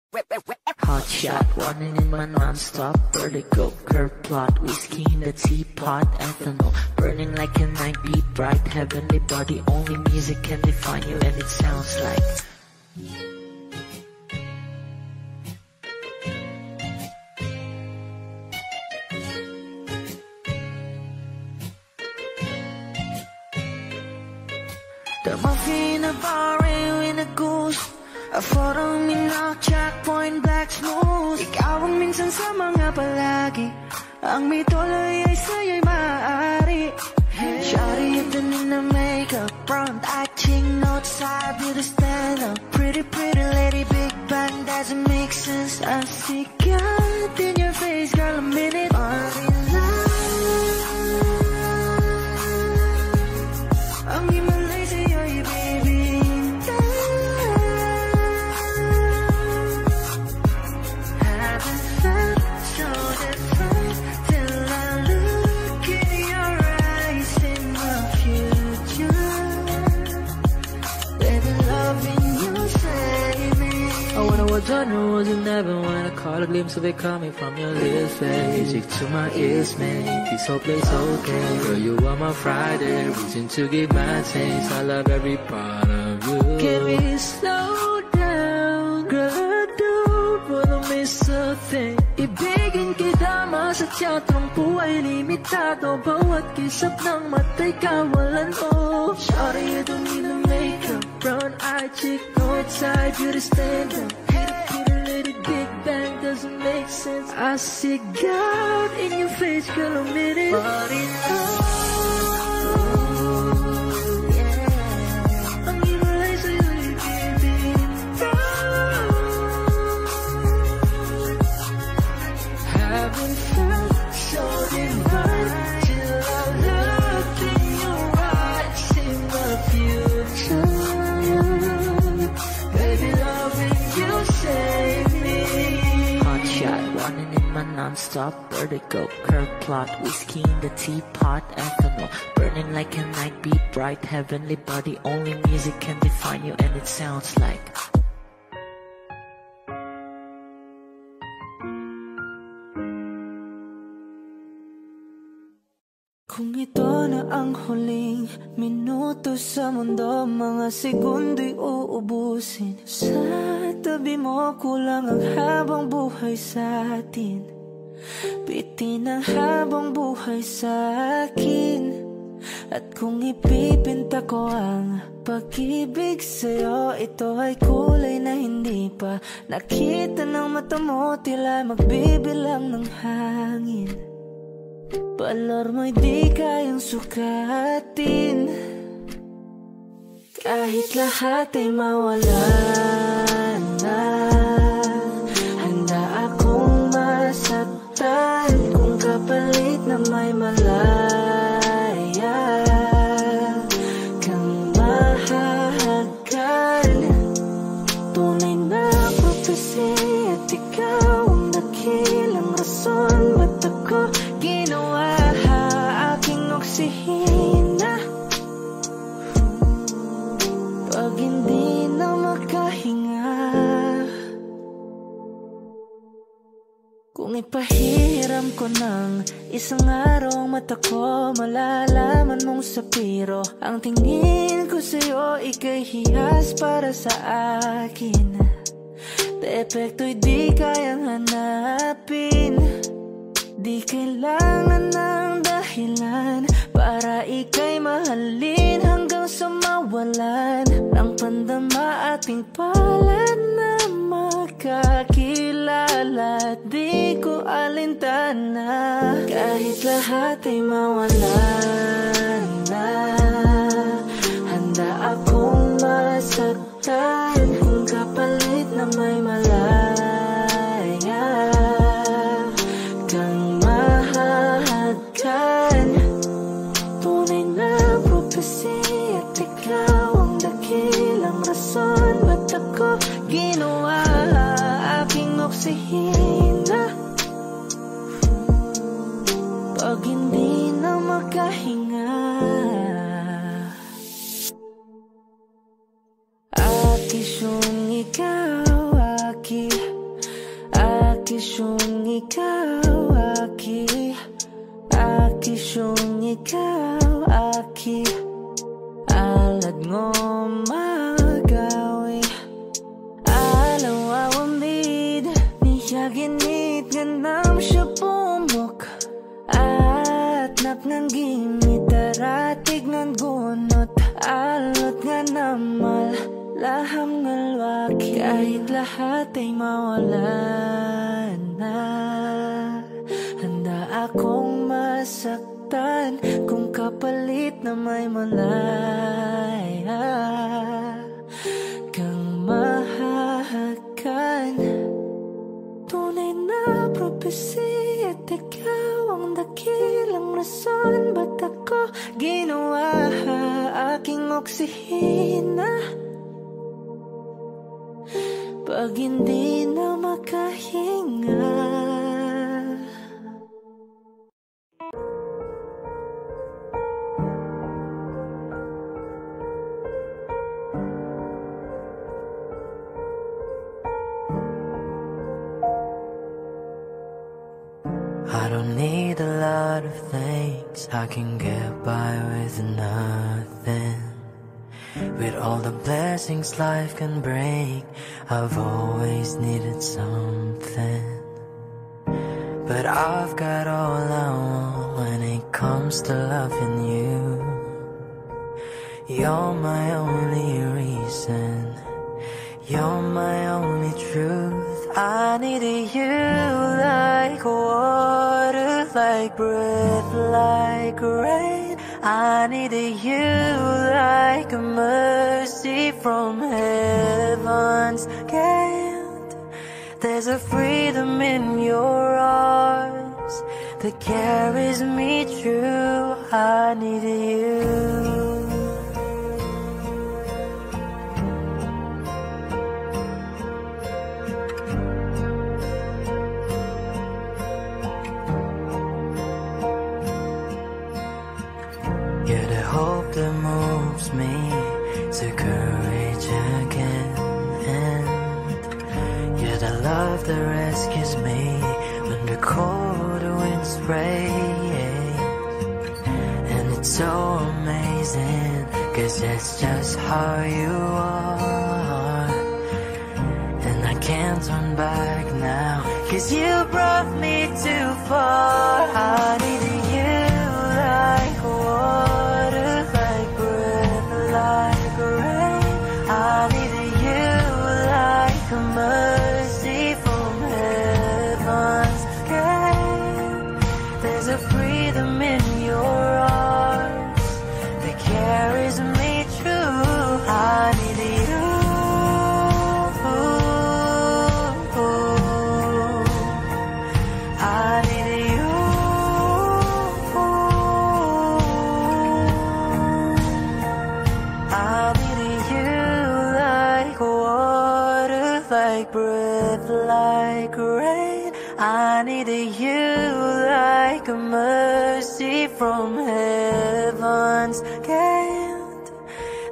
Hot shot, running in my non-stop vertigo. Curve plot, whiskey in the teapot, ethanol burning like a night beat, bright heavenly body. Only music can define you, and it sounds like the muffin in a bar in a goose. A photo minok, checkpoint, black smooth. Ikaw ang minsan sa mga palagi. Ang may tuloy ay sa'yo'y maaari. Shawty, you've been in the makeup, front acting, notes, side, beauty stand up. Pretty, pretty lady, big bang, doesn't make sense. I see God in your face, girl, a minute. Ang himalay sa'yo'y baby. Genre wasn't never when I caught a glimpse of it coming from your lips, babe. Music to my ears, man. This whole place okay. Girl, you are my Friday, reason to give my taste. I love every part of you. Can we slow down? Girl, I don't wanna miss a thing. Ibigin kita sa teatrong buhay limitado. Bawat kisap ng mata'y kawalan mo. Shawty, you don't need no makeup, brown eye, chick, north side, beauty stand up. Big bang doesn't make sense. I see God in your face, girl, a minute. But in love, yeah. Ang himalay sa'yo'y baby. Haven't felt so divine till I looked in your eyes in the future. Baby, loving you save me. Hot shot, running in my non-stop vertigo. Curve plot, whiskey in the teapot, ethanol burning like a night beat, bright heavenly body. Only music can define you, and it sounds like kung ito na ang huling minuto sa mundo, mga segundo'y uubusin. Sa tabi mo, kulang ang habang buhay sa atin. Bitin ang habang buhay sa akin. At kung ipipinta ko ang pag-ibig sa'yo, ito ay kulay na hindi pa nakita ng mata mo, tila magbibilang ng hangin. Balor mo'y di kayang sukatin, kahit lahat ay mawala na. Handa akong masaktan kung kapalit na may malaya kang mahahagkan. Tunay na prophecy at ikaw ang dakilang rason ba't ako ginawa aking oksihina. Pag hindi na makahinga, kung ipahiram ko ng isang araw mata ko, malalaman mong sapiro. Ang tingin ko sa'yo, ika'y hiyas para sa akin. Depekto'y di kayang hanapin. Di kailangan ng dahilan para ika'y mahalin hanggang sa mawalan ng pandama ating palad na makakilala. Di ko alintana kahit lahat ay mawalan na. Handa akong masaktan kung kapalit na may malaya kang mahahagkan. Tunay na prophecy at ikaw ang dakilang rason ba't ako ginawa aking oksihina. Pag hindi na makahinga, at isyong ikaw aking Akisyong ikaw, aki. Akisyong ikaw, aki. Alad ngo magawi. Alaw awamid, niya ginit ganam siya pumok. At napnang gimit daratig ng gunot. Alot nga namal, laham ngalwaki. Kahit lahat ay mawalan na, handa akong masaktan kung kapalit na may malaya kang mahahagan. Tunay na propesya at ikaw ang dakilang rason ba't ako ginawa aking oksihina pag hindi na makahinga. I don't need a lot of things, I can get by with nothing. With all the blessings life can bring, I've always needed something. But I've got all I want when it comes to loving you. You're my only reason, you're my only truth. I needed you like water, like breath, like rain. I needed you like a mercy from heaven's gate. There's a freedom in your arms that carries me through. I needed you. You're the hope that moves me to courage again, and you're the love that rescues me when the cold winds rain. And it's so amazing, 'cause that's just how you are. And I can't turn back now, 'cause you brought me too far. I needed you like water, like breath, like rain. I needed you like a mercy from heaven's gate. There's a freedom in your arms that carries me through. I needed you. I needed you. I needed you like water, like breath, like rain. I needed you like a mercy from heaven's gate.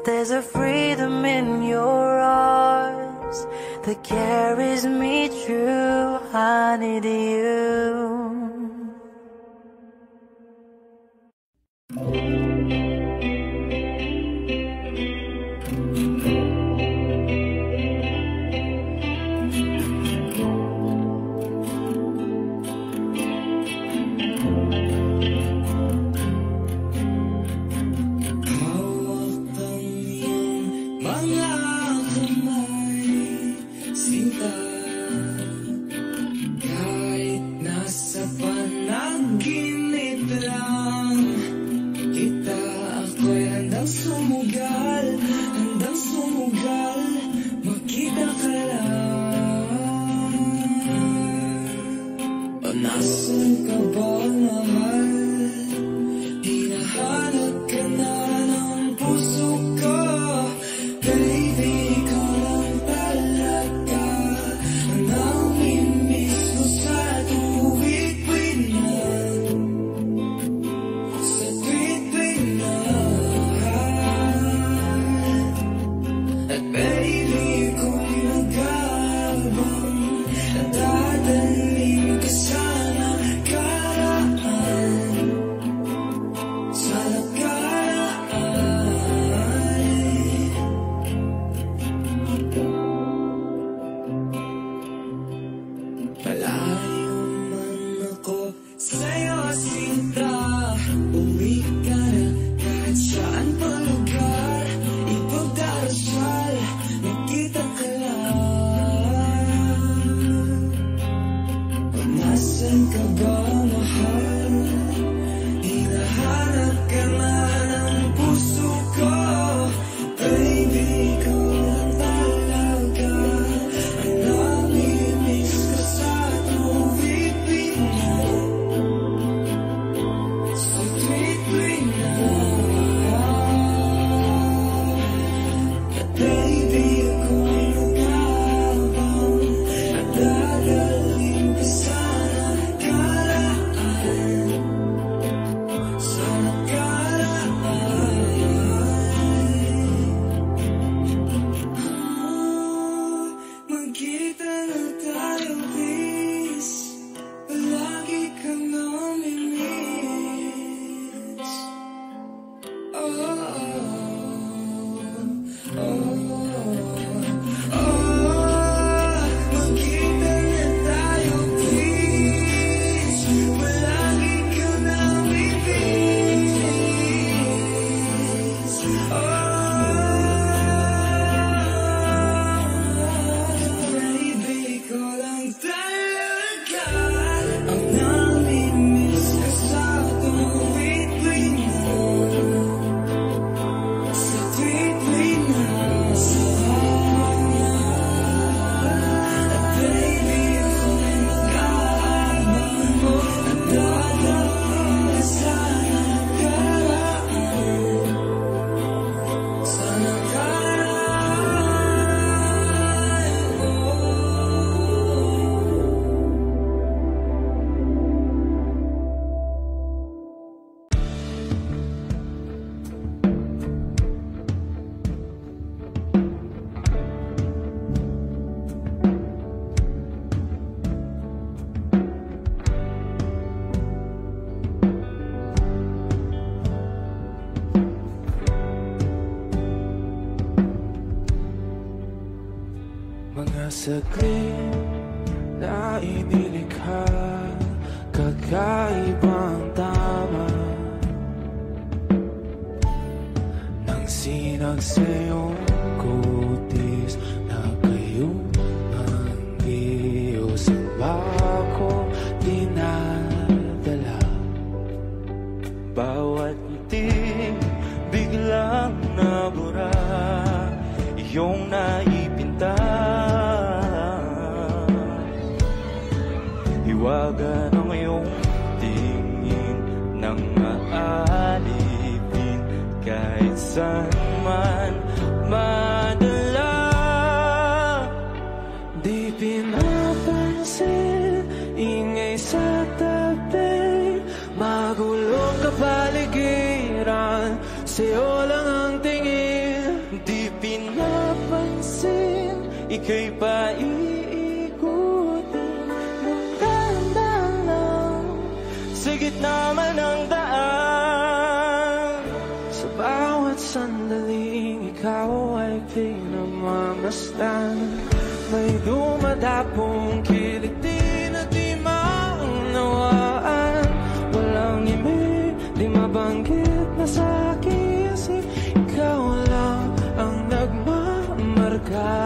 There's a freedom in your arms that carries me through. I need you. Baby, ko lang talaga ang Malayo man ako sa'yo sinta, uwi ka na kahit saan pa lugar. Ipagdarasal, nakita ka lang. Kung nasan ka ba, mahal, hinahanap ka na ng puso ko. Baby, ikaw lang talaga ang namimiss ko sa tuwing na, sa tuwing na. At baby, ako'y nagkabang nagdadaling ka sa nagkaraan, sa nagkaraan. Magkita na tayo, please. Palagi kang namimiss. Oh, oh, oh, oh. Magkita na tayo, please. Palagi kang namimiss. Baby, ikaw lang talaga ang namimiss ko sa tuwing na, sa tuwing na. At baby, ako'y nag-aabang nagdadaling ka sa nakaraan, sa nakaraan. Mga saglit na inilikha, kakaibang tama nang sinag sa iyong kutis na kayo ang Diyos ang bako dinadala. Bawat ngiti biglang nabura, iyong naipinta. Hiwaga ng iyong tingin nang maalipin kahit saan man madala. Di pinapansin, ingay sa tabi, magulong kapaligiran, sa'yo lang ang tingin. Di pinapansin, ika'y paiikutin ng dahan-dahan lang sa gitna man ng daan. Sa bawat sandaling ikaw ay pinamamasdan, may dumadapong kilig di na di maunawaan. Walang ibig, di mabanggit na sa aking isip, ikaw lang ang nagmamarka.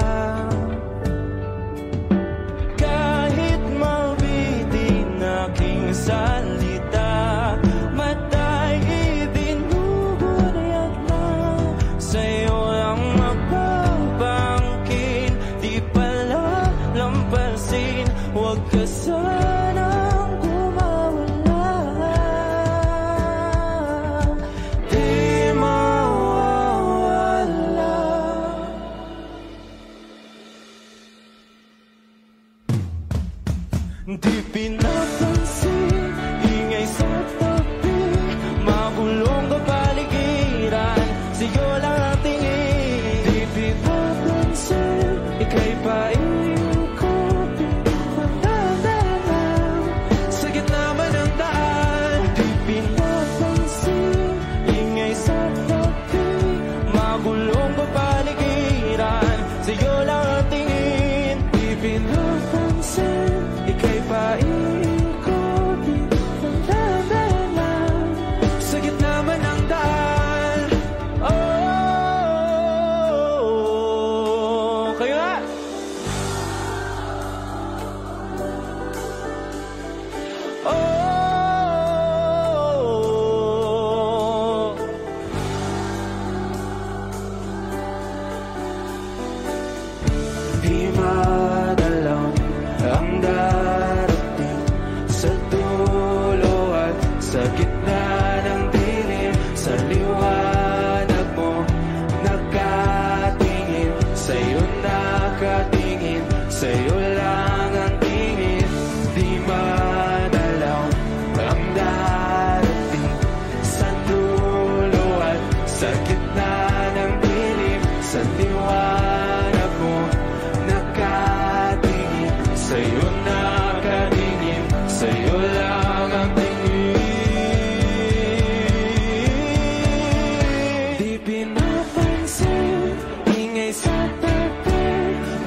Kahit mabitin aking salita, matay ibinubunayat lang, sa'yo ang magbabangkin. Di pala lampasin, huwag ka sanang kumawala. Di mawawala. Di pinapansin, ingay sa tabi, magulong kapaligiran, sa'yo lang ang tingin. Di pinapansin, ika'y paiikutin ng dahan-dahan sa gitna man ng daan. Di pinapansin, ingay sa tabi, magulong kapaligiran, sa'yo lang ang tingin. Di pinapansin, ika'y sa'yo nakatingin, sa'yo lang ang tingin. Di pinapansin, ingay sa tabi,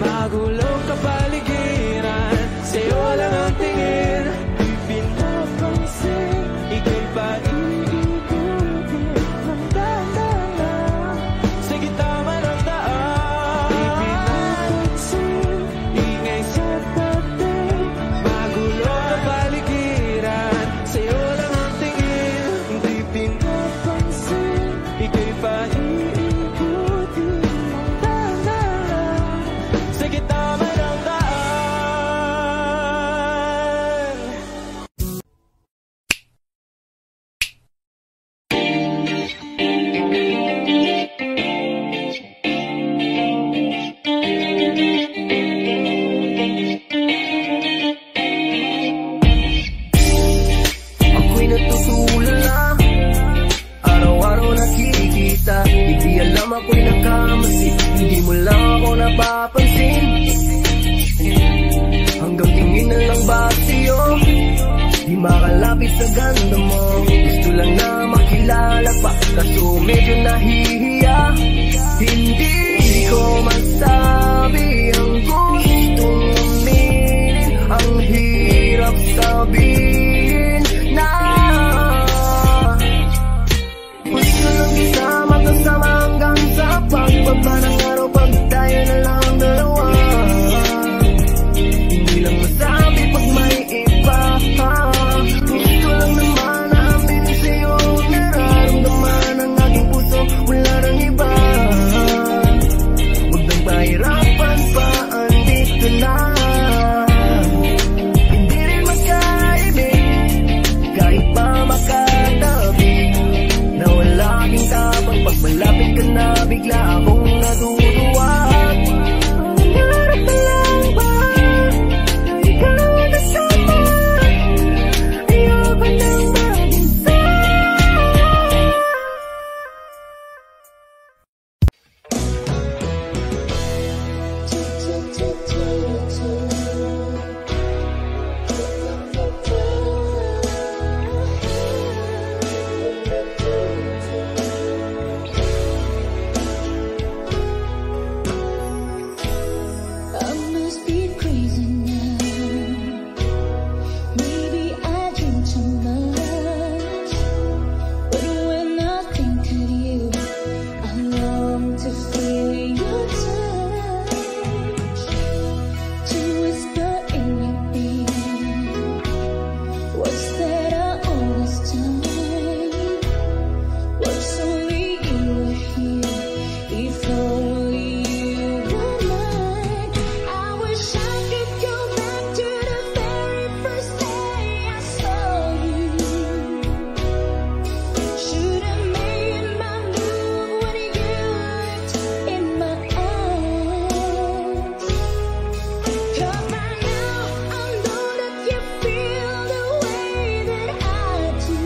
magulong kapaligiran, sa'yo lang ang tingin. Di pinapansin, ika'y paigigugin ng dahan-dahan sa gitama ng daan. Di pinapansin, ingay sa tabi, magulong kapaligiran, sa'yo lang ang tingin. Di pinapansin, ika'y paigigugin ng dahan-dahan sa gitama ng daan. Ako'y natutulala, araw-araw nakikita. Hindi alam ako'y nakamasi, hindi mo lang ako napapansin. Hanggang tingin na lang ba sa'yo, di makalapit sa ganda mo. Gusto lang na makilala pa, kaso medyo nahihiya. Hindi ko masabi ang gustong aminin, ang hirap sabihin na gusto lang isama kasama hanggang sa pagbaba ng araw, pag tayo na lang dalawa. Hindi lang masabi pag may iba. Gusto lang naman namin sa'yo nararamdaman ang aking puso, wala nang iba. Huwag nang pahirapan pa, andito na. Hindi rin magkaibig, kahit pa makatabi, na wala aking tapang pag malapit ka na, bigla akong natutuwa. Nangarap na lang ba na ikaw ang kasama? Ayoko nang mag-isa. I must be crazy now. Maybe I drink too much. But when I think of you, I long to feel your touch, to whisper in your ear words that are all this time. Words only you were here, if only you were mine. I wish I could go back to the very first day I saw you. Should have made my move when you looked in my eyes. 'Cause by now I know that you feel the way that I do.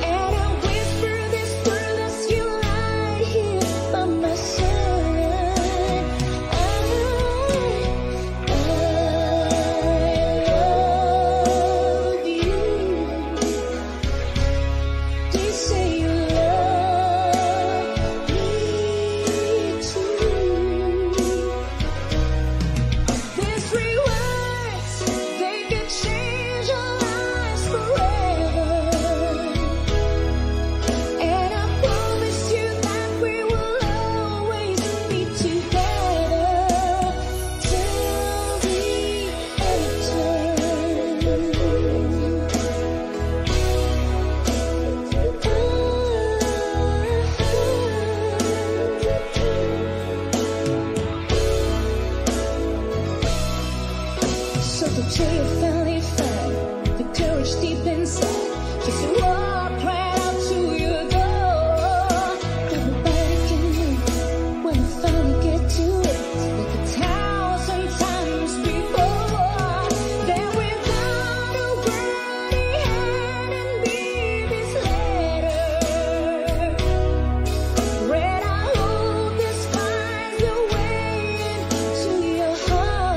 And I whisper this word as you lie here by my side. I love you. Please say you love me too. These three words, they could change our lives forever. And I promise you that we will always be together till the end of time. So the day you finally find the courage deep inside, just to walk right out to your door. Nobody can wait when you finally get to it, like 1,000 times before. Then without a word, he handed me this letter. Read, I hope this finds a way into your heart.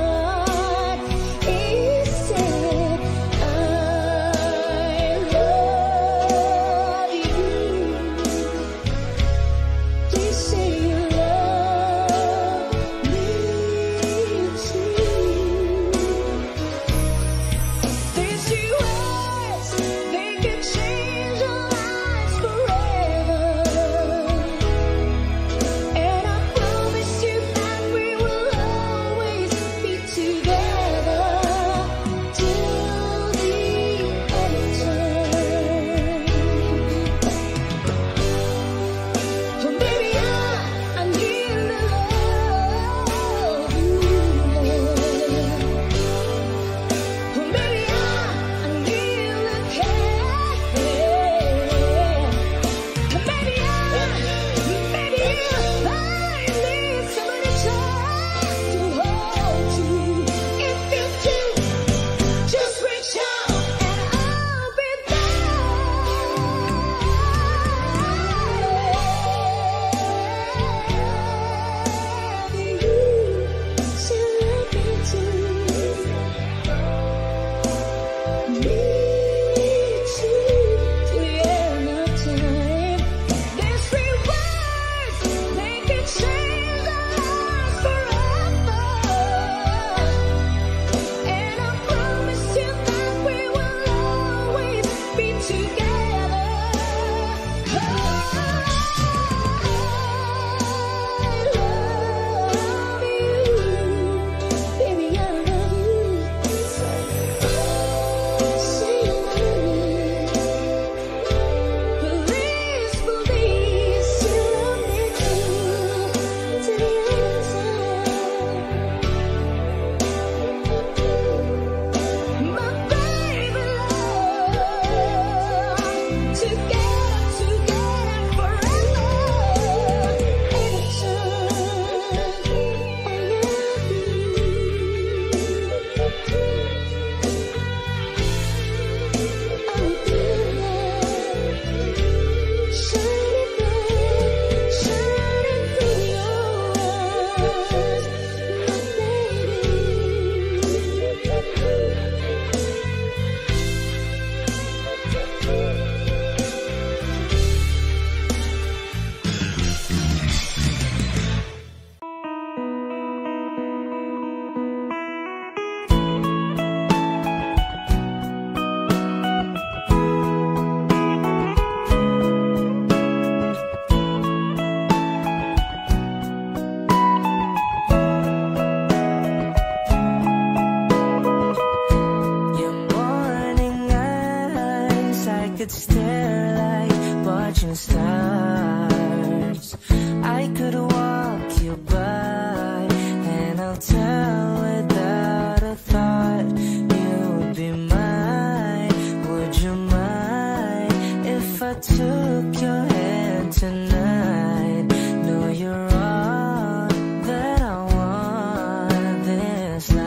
could stare like watching stars. I could walk you by, and I'll tell without a thought you'd be mine. Would you mind if I took your hand tonight? No, you're all that I want this life.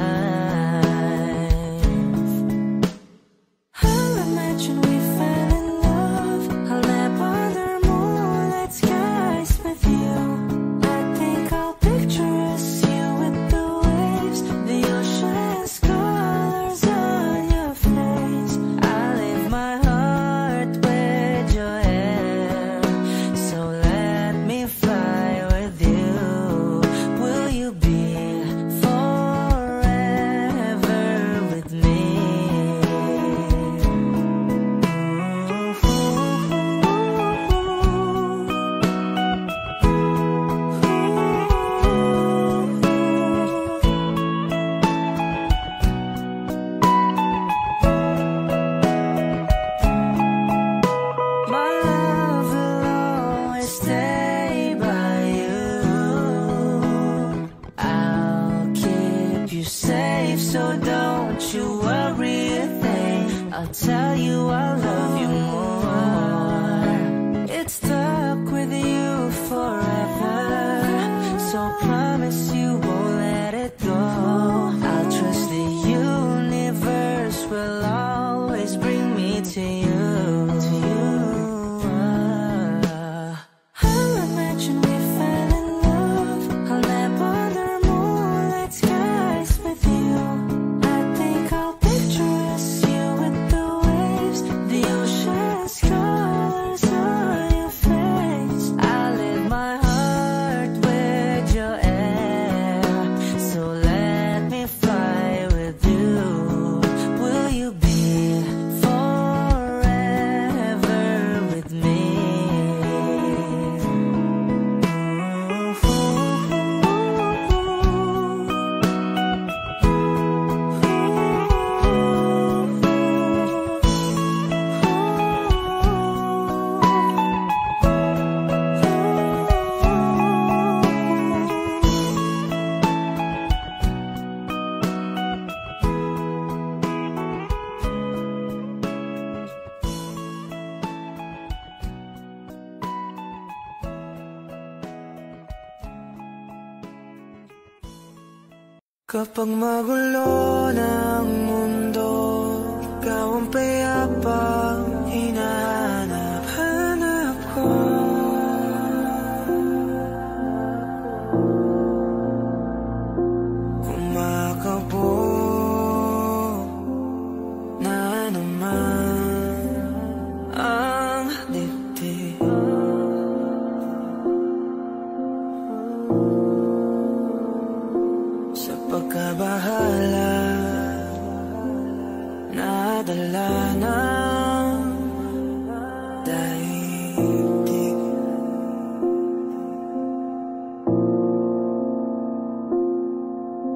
I'll imagine we fell in love. I'll nap under moonlit skies with you. I think I'll picture us, you with the waves, the ocean's colors on your face. I leave my heart with your hair, so let me fly with you. Will you be forever with me? My love will always stay by you. I'll keep you safe, so don't you worry a thing. I'll tell you I love you more. It's stuck with you forever, so promise you won't let it go. I'll trust the universe will always bring me to you. I'll imagine we fell in love. I'll nap under moonlit skies with you. I think I'll picture us, you with the waves, the ocean's colors on your face. I leave my heart with your air, so let me fly with you. Will you be forever with me? Kapag magulo ng mundo, ikaw ang payapang hinahanap-hanap ko. Kumakabog na naman ang dibdib. Sa pagkabahala, nadala ng daigdig.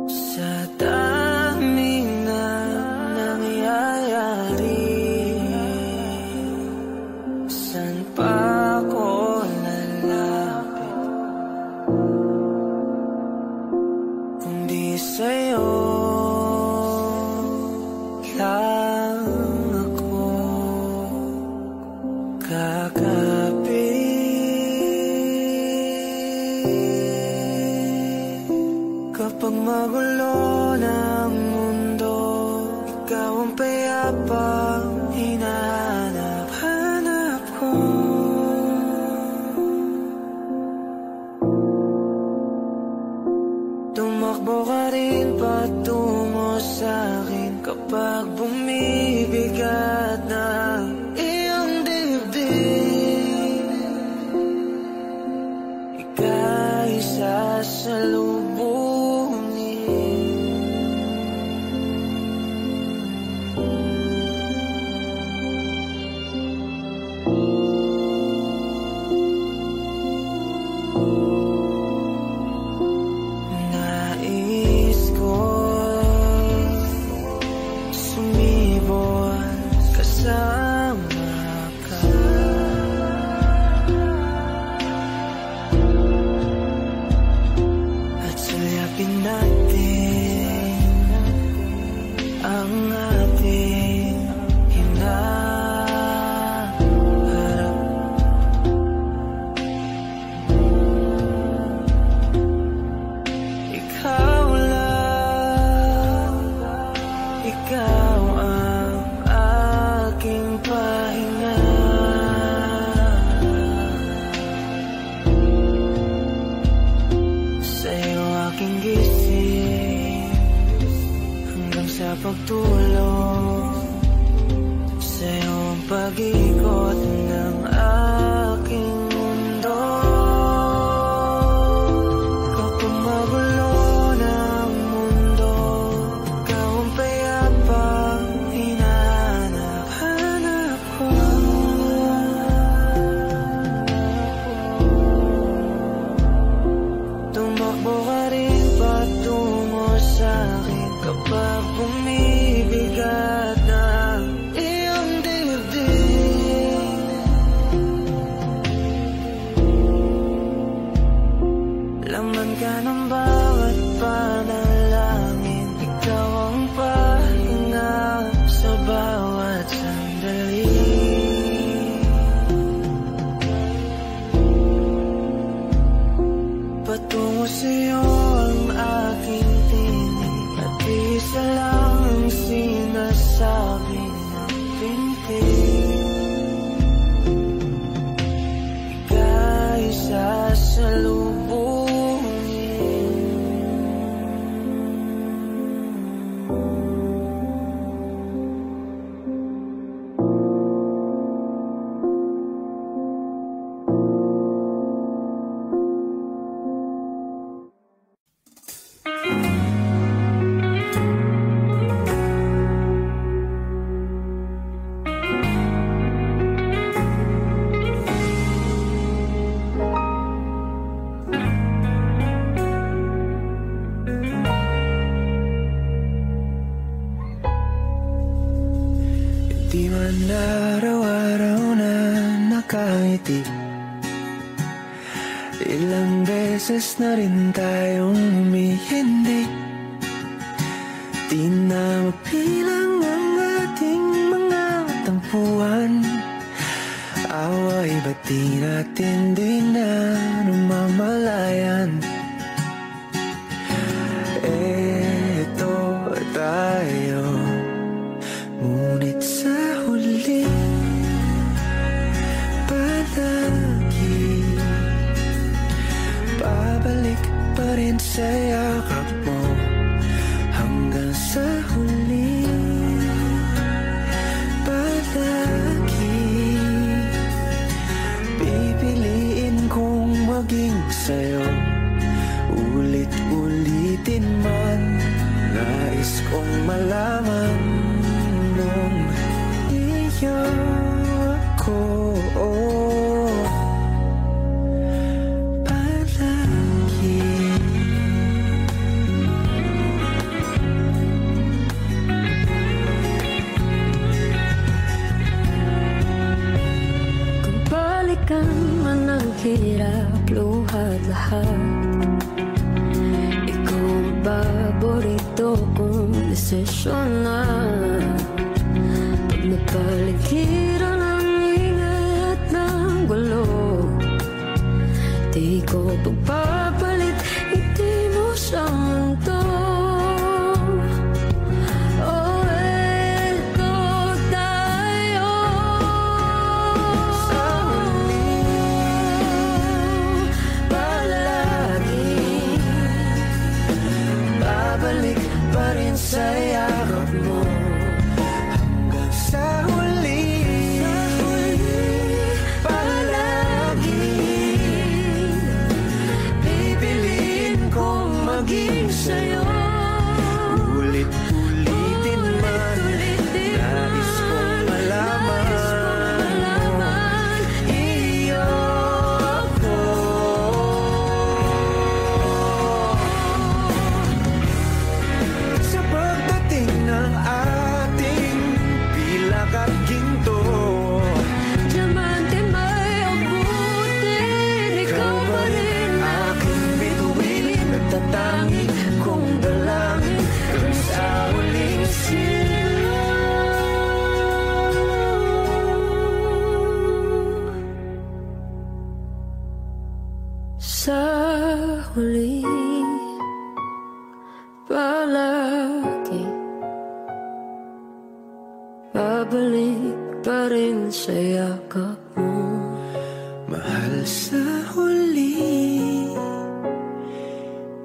Sa daming na nangyayari, saan pa ako lalapit kundi sa'yo lang ako kakapit. Kapag magulo ng mundo, ikaw ang payapang hinahanap-hanap ko. Tumakbo ka rin patungo sa'kin kapag bumibigat na iyong dibdib. Ika'y sasalubungin. Nais ko sumilip ang ating hinaharap. Ikaw lang, ikaw ang aking pahinga. Sa'yo aking gising hanggang sa pagtulog. Sa'yo ang pag-ikot ng aking mundo. Kapag magulo ng mundo, ikaw ang payapang hinahanap ko. Tumakbo ka rin patungo sa'kin kapag bumibigat na ang iyong dibdib. Laman ka ng bawat panalangin, ikaw ang pahinga sa bawat sandali. Patungo sa'yo ang aking tinig, at isa lang ang sinasabi ng pintig. Ika'y sasalubungin. Di man araw-araw na nakangiti, ilang beses na rin tayong humihindi. Di na mapilang ang ating mga tampuhan. Away ba't di natin di na namamalayan? Eto tayo, ngunit sa huli palagi babalik pa rin sa yakap mo. Hanggang sa huli palagi pipiliin kong maging sa'yo. Ulit-ulitin man, nais kong malaman nung iyo ako palagi. Kung balikan man ang hirap, luhat lahat, ikaw ang paborito kong desisyon na. Pag napaligiran ang ingay at ng gulo, di ko pagpapalit ngiti mo sa mundo. Oh, eto tayo Sa huli palagi, babalik pa rin sa yakap mo. Hanggang sa huli palagi pipiliin kong maging sa'yo. Ulit-ulitin man, nais kong malaman iyo ako. Sa pagdating ng huli, palagi babalik pa rin sa yakap mo. Mahal sa huli,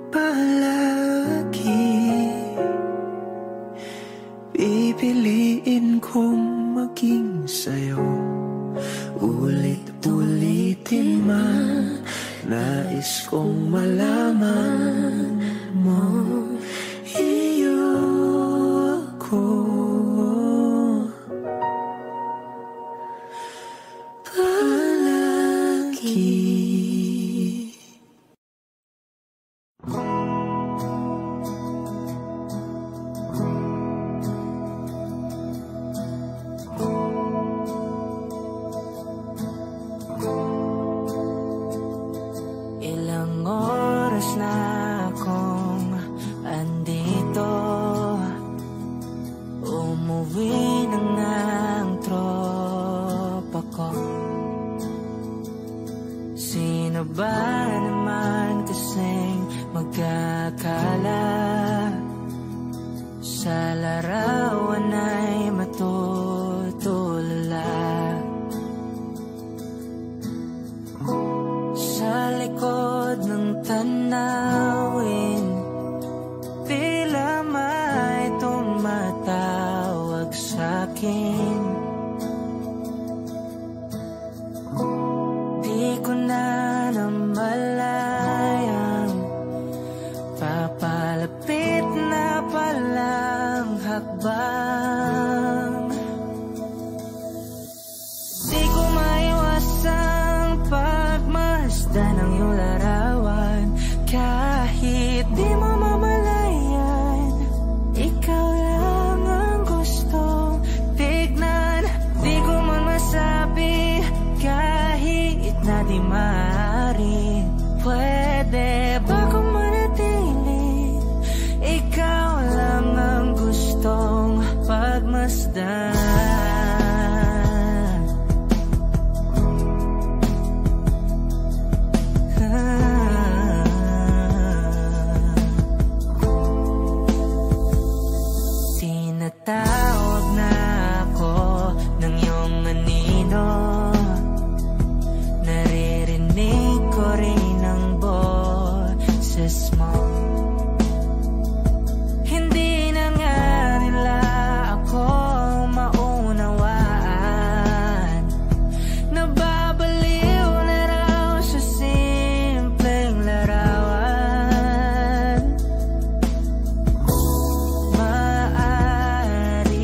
palagi pipiliin kong maging sa'yo. Ulit-ulitin man, nais kong malaman mo, iyo ako. Palagi. Ilang oras na akong andito, umuwi na nga ang tropa ko. Sino ba naman kasing magkakala sa larawan ay matutulala? Sa likod ng tanawin, tila may tumatawag sa'kin. Di ko na namalayang papalapit na palang hakbang. Di ko maiwasang pagmasdan ng iyong larawan. Kahit di mo mamalayan, ikaw lang ang gustong tignan. Di ko man masabi kahit na di maaari. Pwede ba kung manatili, ikaw lang ang gustong pagmasdan. Tinatawag na ako ng iyong anino, naririnig ko rin ang boses mo. Hindi na nga nila ako maunawaan, nababaliw na raw sa simpleng larawan. Maaari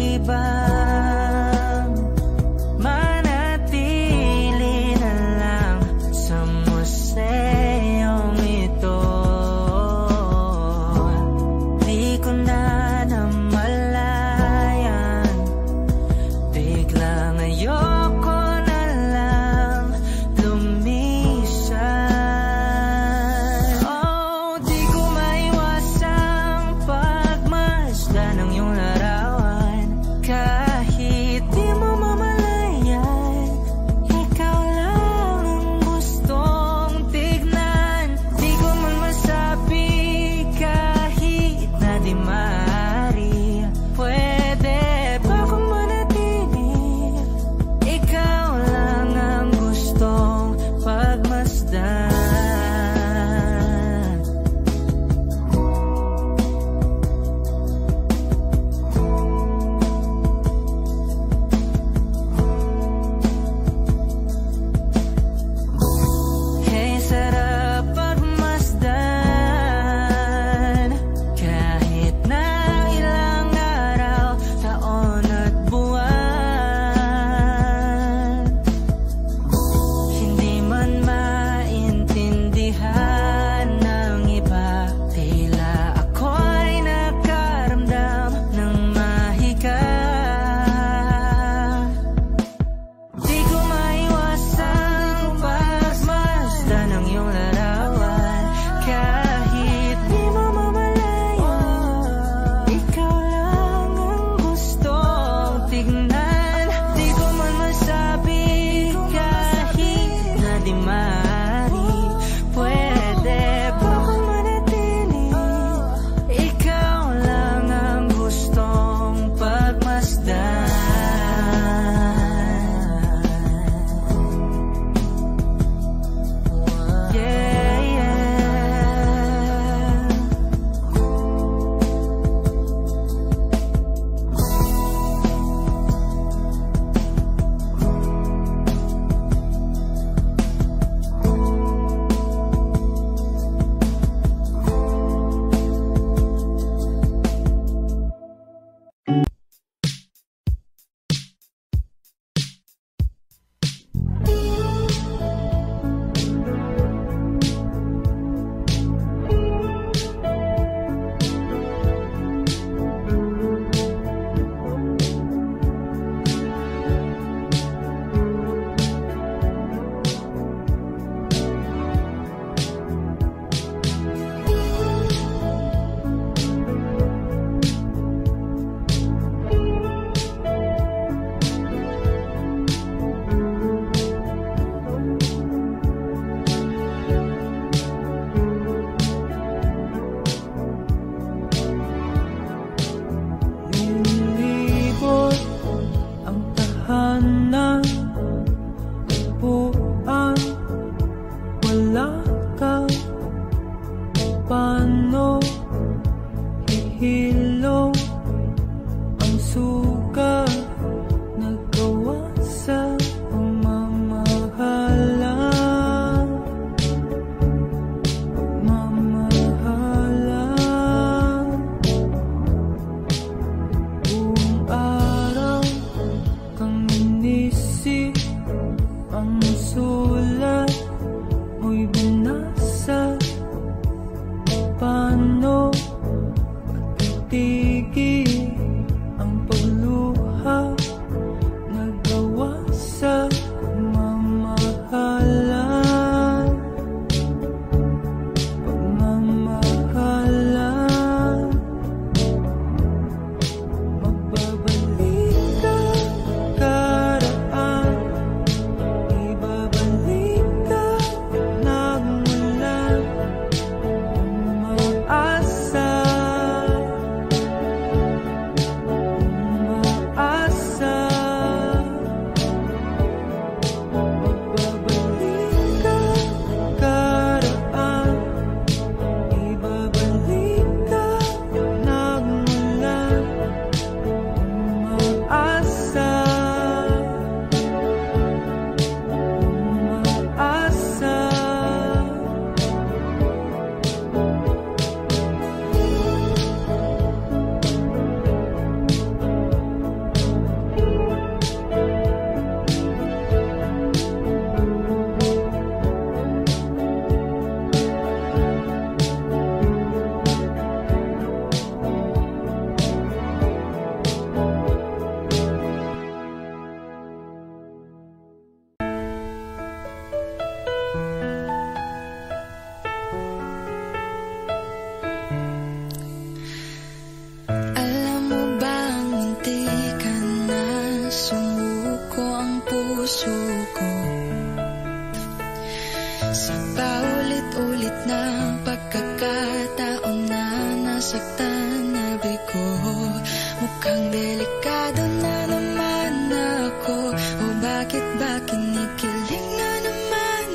Mukhang delikado na naman ako. O bakit ba kinikilig na naman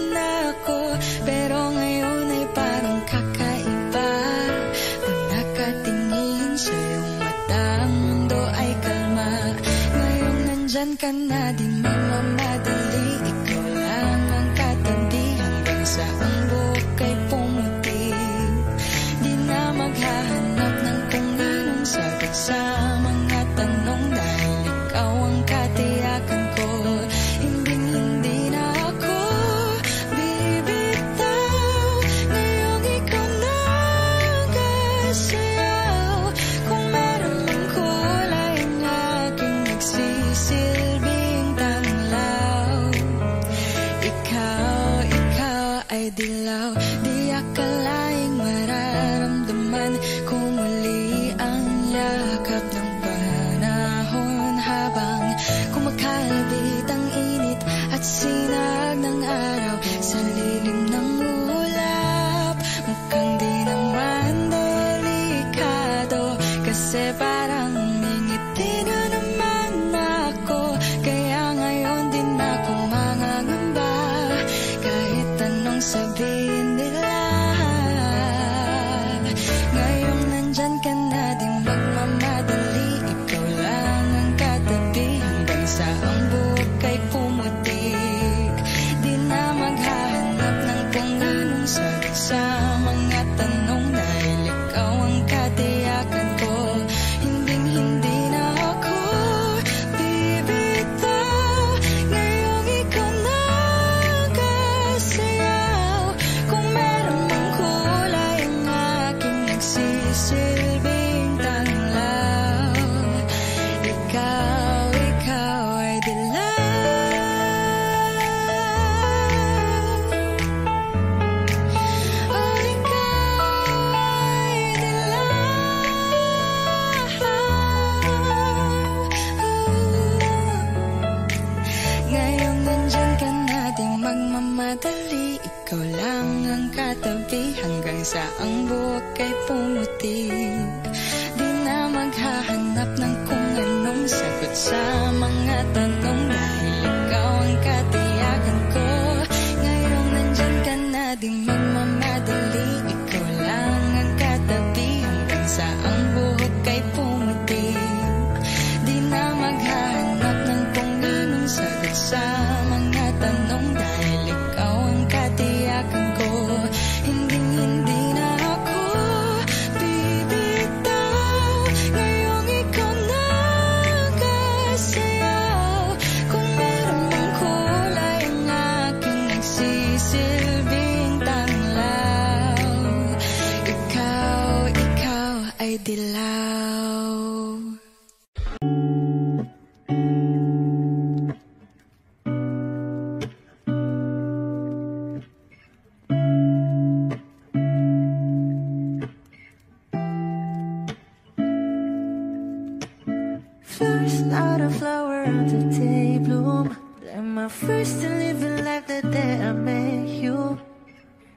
ako? Pero ngayon ay parang kakaiba. Pag nakatingin sa iyong mata, ang mundo ay kalma. Ngayon nandyan ka na, di mamamadali. Ikaw lang ang katabi hanggang sa ang buhok ay pumuti. Di na maghahanap ng kung anong sagot sa mga tanong, dahil ikaw ang katiyakan ko. Hindi na ako bibitaw. Ngayong ikaw na kasayaw. Kung meron mang kulay ang aking nagsisilbing tanglaw. Ikaw ay dilaw. Di akalaing mararamdaman ko muli ang yakap ng panahon, habang kumakalabit ang init at sinag ng araw sa lilim ng ulap. Mukhang di naman delikado, kasi parang ngingiti na naman ako. Kaya ngayon din ako mangangamba, kahit anong sabihin nila. Ngayong nandyan ka na, di magmamadali. Ikaw lang ang katabi hanggang sa ang buhok ay pumutik. Di na maghahanap ng kung anong sagot sa mga tanong, dahil ikaw ang katiyakan ko. Hindi na ako bibitaw. Ngayong ikaw na kasayaw. Kung meron mang kulay ang aking nagsisilbing tanglaw. Ikaw ay dilaw. Oh, ikaw ay dilaw. Ngayong nandyan ka na, di magmamadali. Ikaw lang ang katabi hanggang sa ang buhok ay pumutik. Di na maghahanap ng kung anong sagot sa mga tanong, dahil ikaw ang katiyakan ko. Ngayong nandyan ka na, di magmamadali. Ikaw lang ang katabi hanggang sa ang buhok ay pumutik. Di na maghahanap ng kung anong sagot sa mga tanong, dahil ikaw ang katiyakan ko. Hindi na ako bibitaw. Ngayong ikaw na kasayaw. Kung meron mang kulay ang aking nagsisilbing tanglaw. Ikaw ay dilaw. First not a flower of the day bloom. Am I first to live a life the day I met you?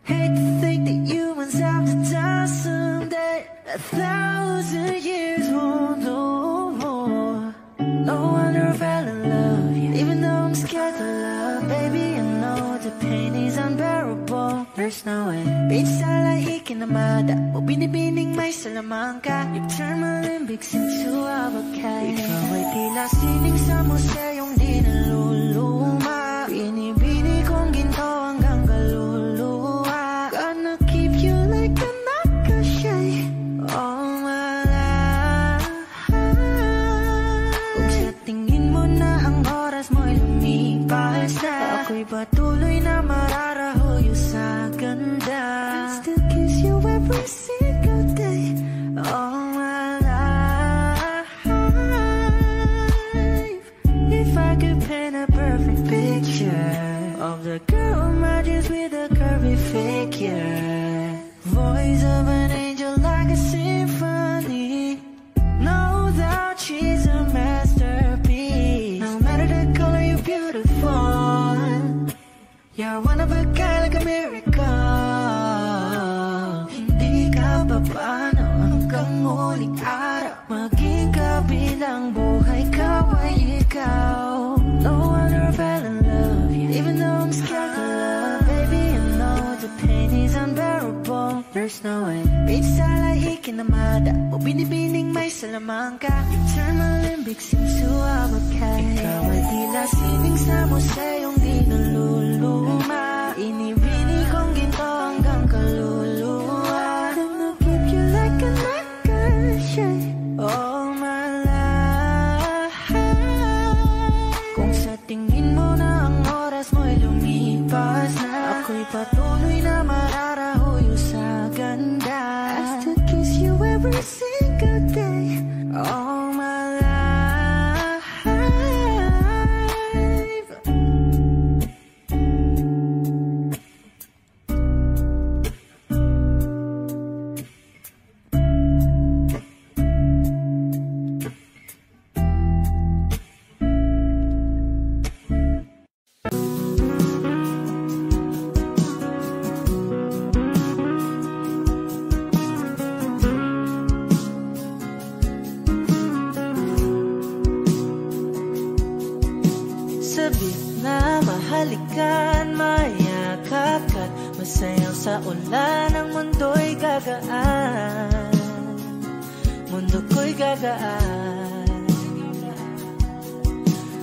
Hate to think that humans have to die someday. 1,000 years won't know more. No wonder I fell in love, yeah. Even though I'm scared to love, baby, I know the pain is unbearable. There's no way. Bitch, salay ikinamada. O binibining may salamangka. You turn my limbics into avocado. Ikaw ay tila sining sa museong di naluluma. Binibini kong ginto hanggang kaluluwa. Gonna keep you like a nakashay all my life. Kung sa tingin mo na ang oras mo'y lumipas na, ako'y patuloy na mararahuyo sa ganda. I'll still kiss you every single day all my life. If I could paint a perfect picture of the girl matches with a curvy figure, voice of an angel like a symphony. No doubt she's a masterpiece. No matter the color, you're beautiful. You're one of a kind, like a miracle. Hindi ka pa paano hanggang muling araw maging gabi na Tandang buhay ka ay ikaw. No wonder I fell in love, even though I'm scared to love. Baby, you know the pain is unbearable. There's no way Bitch salay ikinamada o binibining may salamang ka. Eternal limbic seems to abot ka. Ikaw ay tila sining sa museyong di naluluma. Inibini kong ginto hanggang kaluluwa. Gonna keep you like a necklace all my life. Kung sa tingin mo na ang oras mo'y lumipas na, ako'y patuloy na mararahuyo sa ganda. I still kiss you every single day all my life. Halikan, mayakap ka't masayang sa ulan. Ang mundo'y gagaan, mundo ko'y gagaan.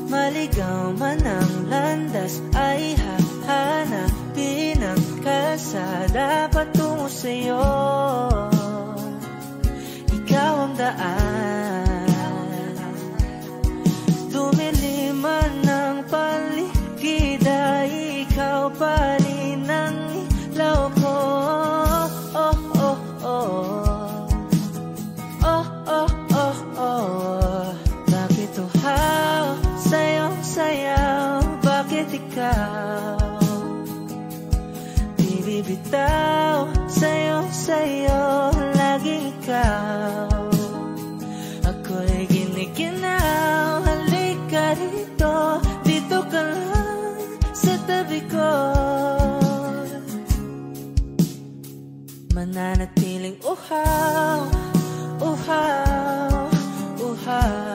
Maligaw man ang landas ay hahanapin ang kalsada patungo sa'yo. Ikaw ang daan, dumilim man ang paligid, ikaw pa rin ang ilaw ko. Oh, oh, oh. Oh, oh, oh, oh. Bakit uhaw sa'yong sayaw? Bakit ikaw di bibitaw? Sa'yong sayo, laging ikaw. Ako'y giniginaw, halika rito, dito ka lang sa tabi ko. Mananatiling uhaw, uhaw, uhaw.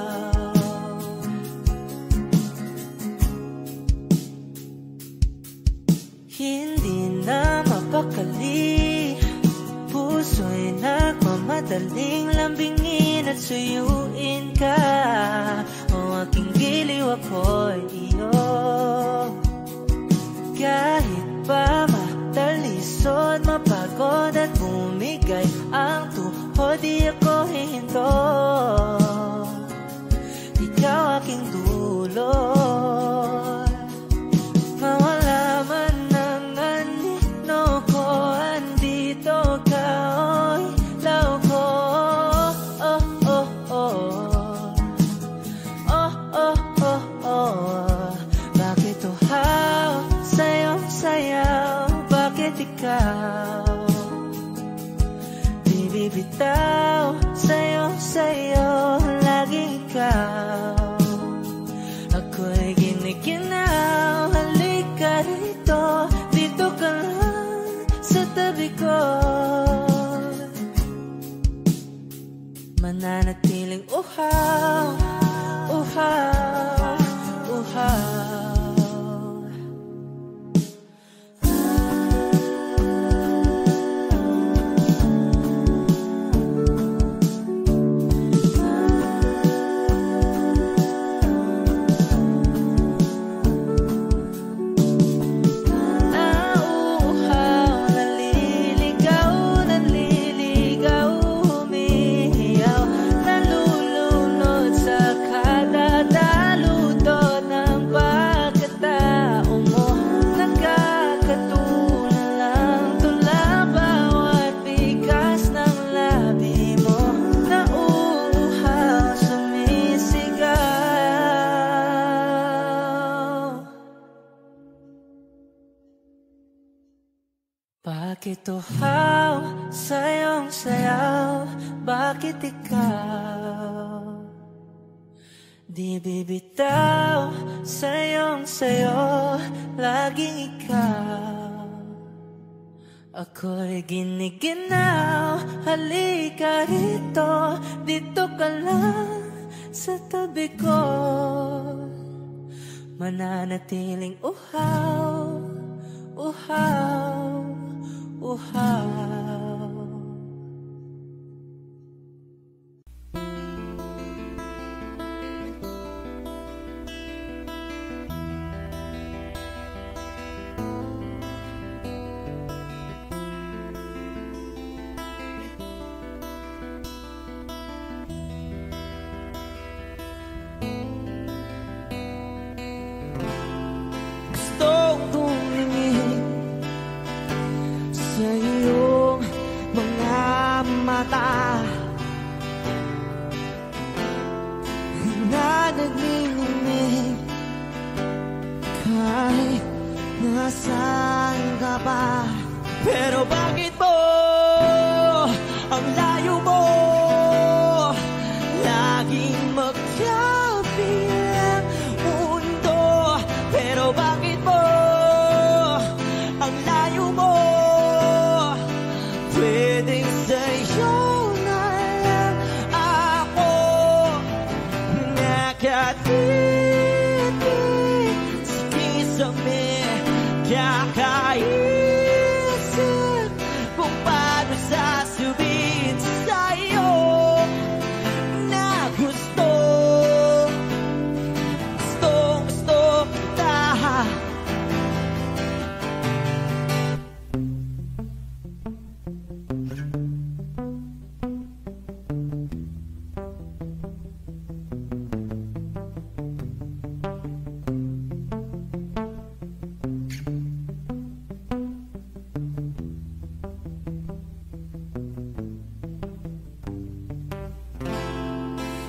Hindi na mapakali, puso'y nagmamadaling lambingin at suyuin ka. O aking giliw ako'y iyo. Kahit pa matalisod, mapagod at bumigay ang tuhod, di ako hihinto. Ikaw aking dulot, mawala man ang anino ko, andito ka, oy, law ko. Oh, oh, oh. Oh, oh, oh, oh. Bakit uhaw sa'yong sayaw? Bakit ikaw di bibitaw? Sa'yong sayo, laging ikaw. Ako'y giniginaw, halika rito, dito ka lang sa tabi ko. Mananatiling uhaw, uhaw, uhaw. Bakit uhaw sa'yong sayaw? Bakit ikaw di bibitaw? Sa'yong sayo, laging ikaw. Ako'y giniginaw, halika rito, dito ka lang sa tabi ko, mananatiling uhaw, uhaw, uhaw. Na nagniningning kahit nasaan ka ba. Pero bakit mo ang layo mo laging magkabilang mundo? Pero bakit mo ang layo mo pwedeng sa'yo na lang ako nakatitig sa kisame, kakaisip kung paano sasabihin sa'yo na gusto kita.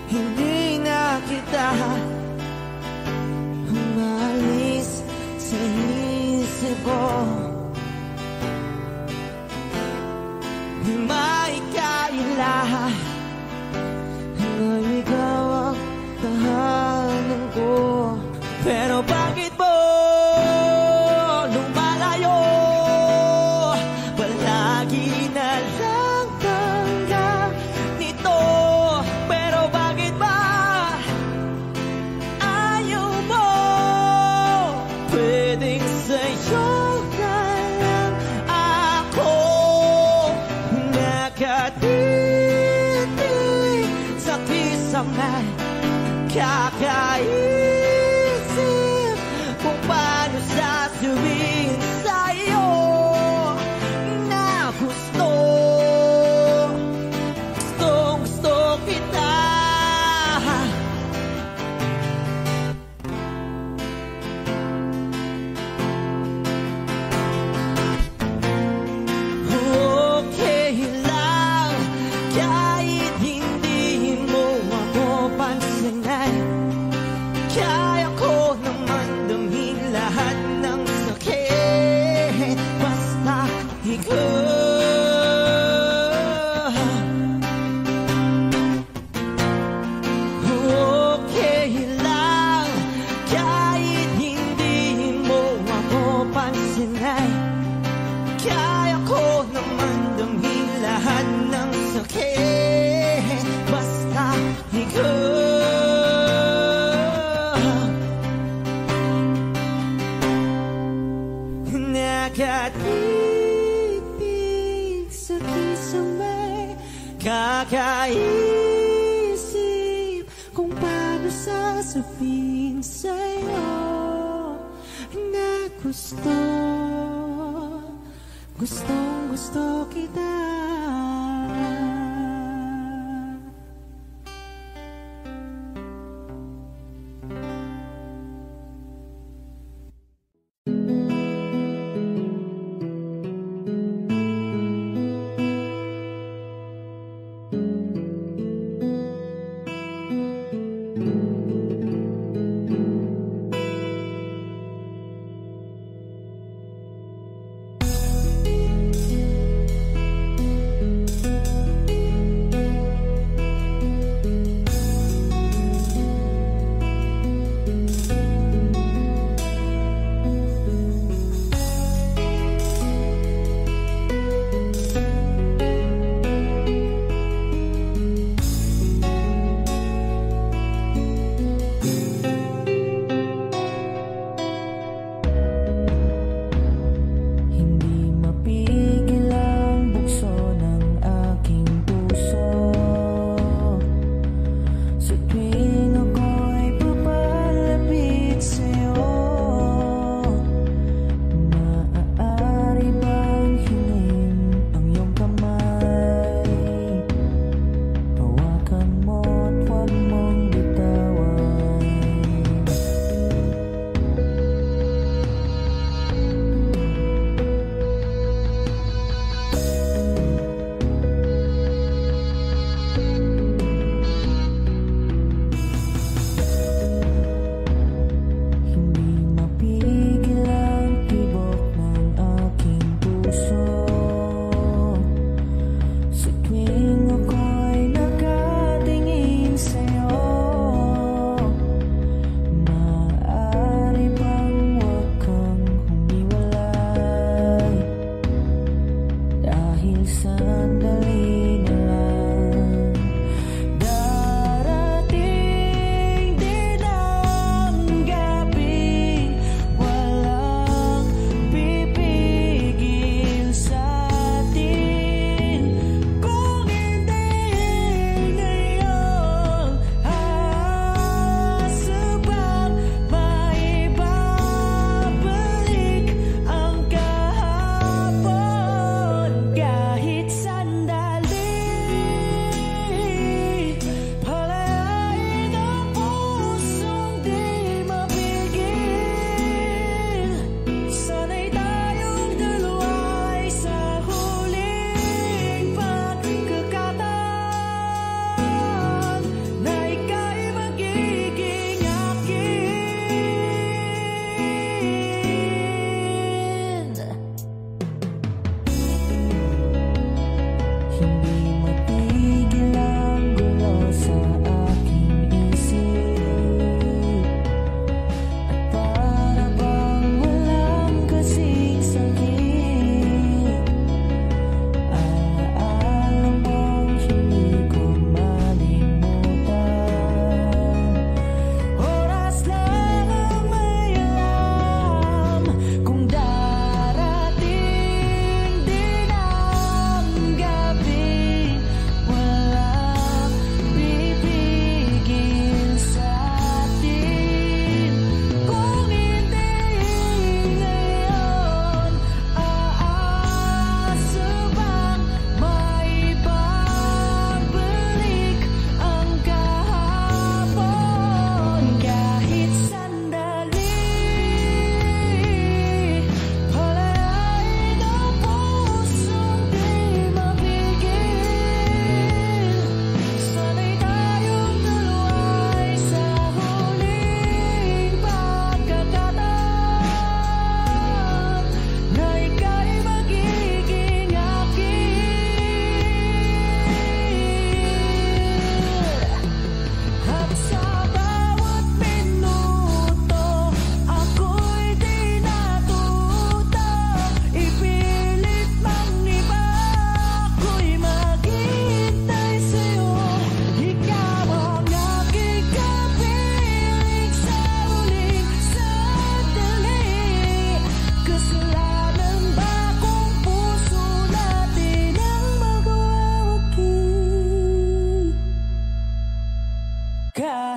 Hindi na kita umalis sa isip ko. May kaila na ikaw ang tahanan ko. Pero bakit mo lumalayo? Palagi na lang tanda nito. Pero bakit ba ayaw mo? Pwedeng sa'yo na lang ako nakatitig sa kisame, kakaisip kung paano sasabihin sa'yo na gusto kita. Okay lang kahit hindi mo ako pansinin. Kaya ko naman damhin lahat ng sakit basta ikaw. Okay lang kahit hindi mo ako pansinin. Kaya ko naman damhin lahat ng sakit basta ikaw. Nakatitig sa kisame, kakaisip kung paano sasabihin sa'yo na gusto kita.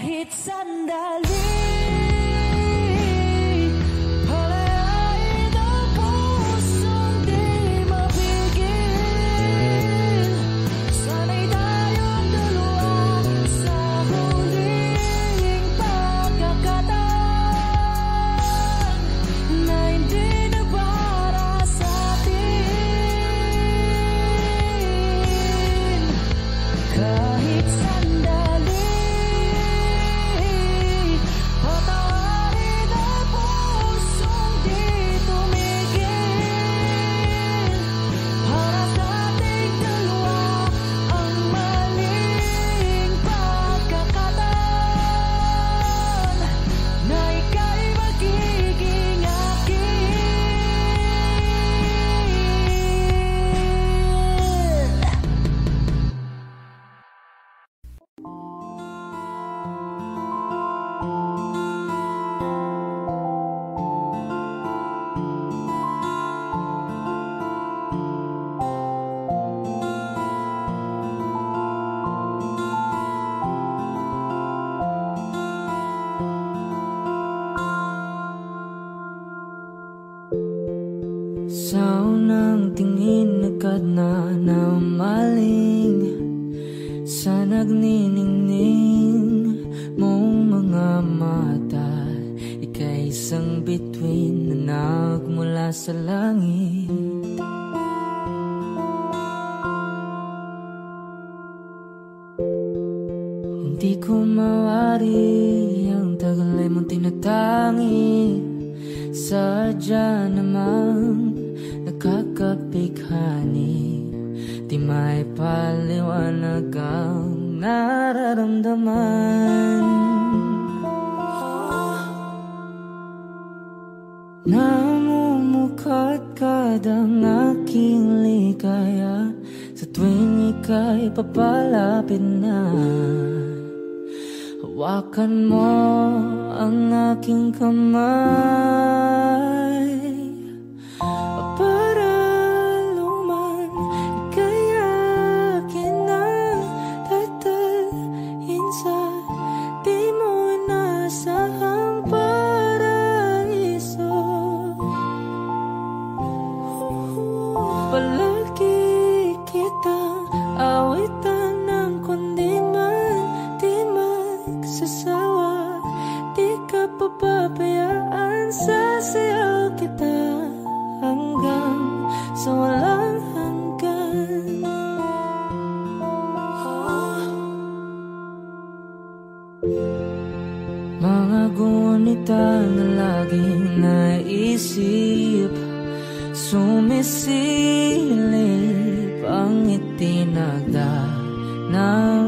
kahit sandali. Palayain ang pusong di mapigil. Sana'y tayong dalawa sa huling pagkakataon na hindi na para sa atin. Kahit sandali, patawarin ang pusong di tumigil. Para sa ating dalawa ang maling pagkakataon na ika'y magiging akin. Sa unang tingin agad na namaling sa nagniningning mong mga mata. Ika'y isang bituin na nagmula sa langit. Hindi ko mawari ang tagal ay mong tinatangi. Sadya namang nakakabighani, di may paliwanag ang nararamdaman. Namumukadkad ang aking ligaya sa tuwing ika'y papalapit na. Hawakan mo ang aking kamay para luman ika'y akin na tatalhin sa di mo inasahang paraiso. Palagi kitang awitan ng kundi man di magsasawa. Di ka papabayaan, sasayaw kita hanggang sa walang hanggan. Mga gunita na laging naisip, sumisilip ang itinagda ng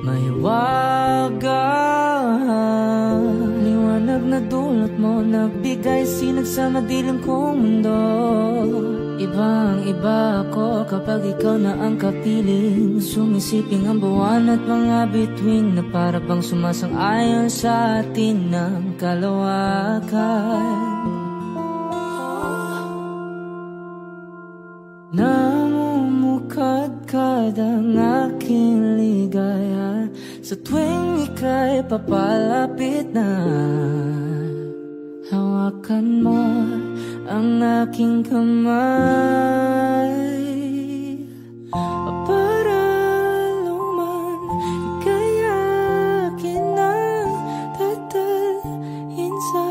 may wagang liwanag na dulot mo, nagbigay sinag sa madilim kong mundo. Ibang iba ako kapag ikaw na ang kapiling, sumisiping ang buwan at mga bituin na para bang sumasang-ayon sa atin ng kalawakan. Namumukadkad ang aking ligaya sa tuwing ika'y papalapit na. Hawakan mo ang aking kamay para luman ika'y akin na tatalhin sa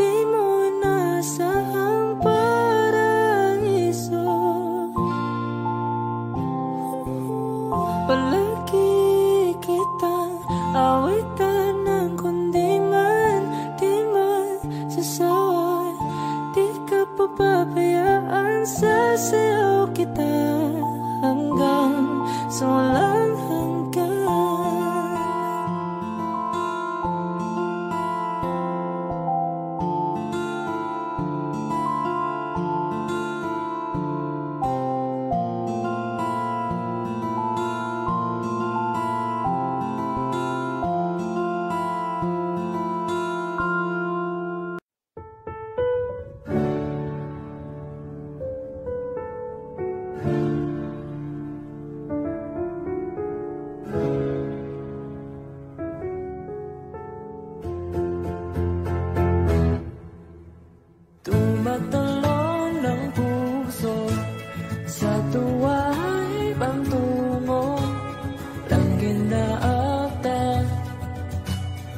di mo inasahang paraiso. Palagi kitang awitan ng kundi man di magsasawa. Di ka papabayaan, sasayaw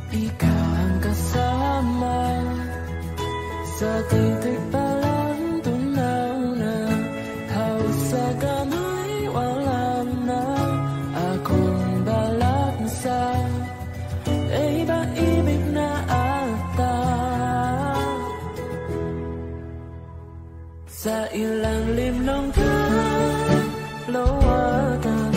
ikaw ang kasama sa titik pa lang tunaw na hawas sa kamay wala na akong balat na sa iba-ibig na ata sa ilang limlong luwagan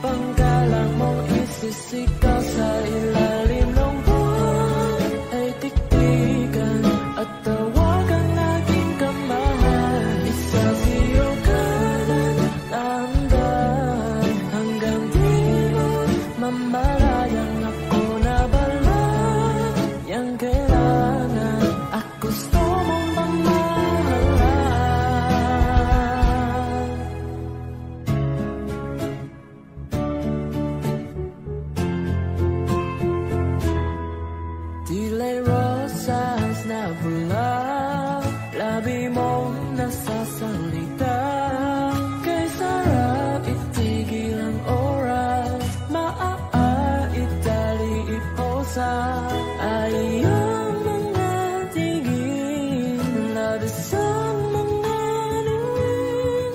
panggalang mong isisigaw sa ilalim ng buwan ay tiktikan at tawagan aking kamahal isasiyo ka ng dahan hanggang di mo mamalayang ako na bala yang kailangan at gusto mong mamahalan. Tila'y rosas na bula labi mong nasasalita kay sarap itigil ang oras maaitali iposa ay iyong mga tigil labis ang mga niwin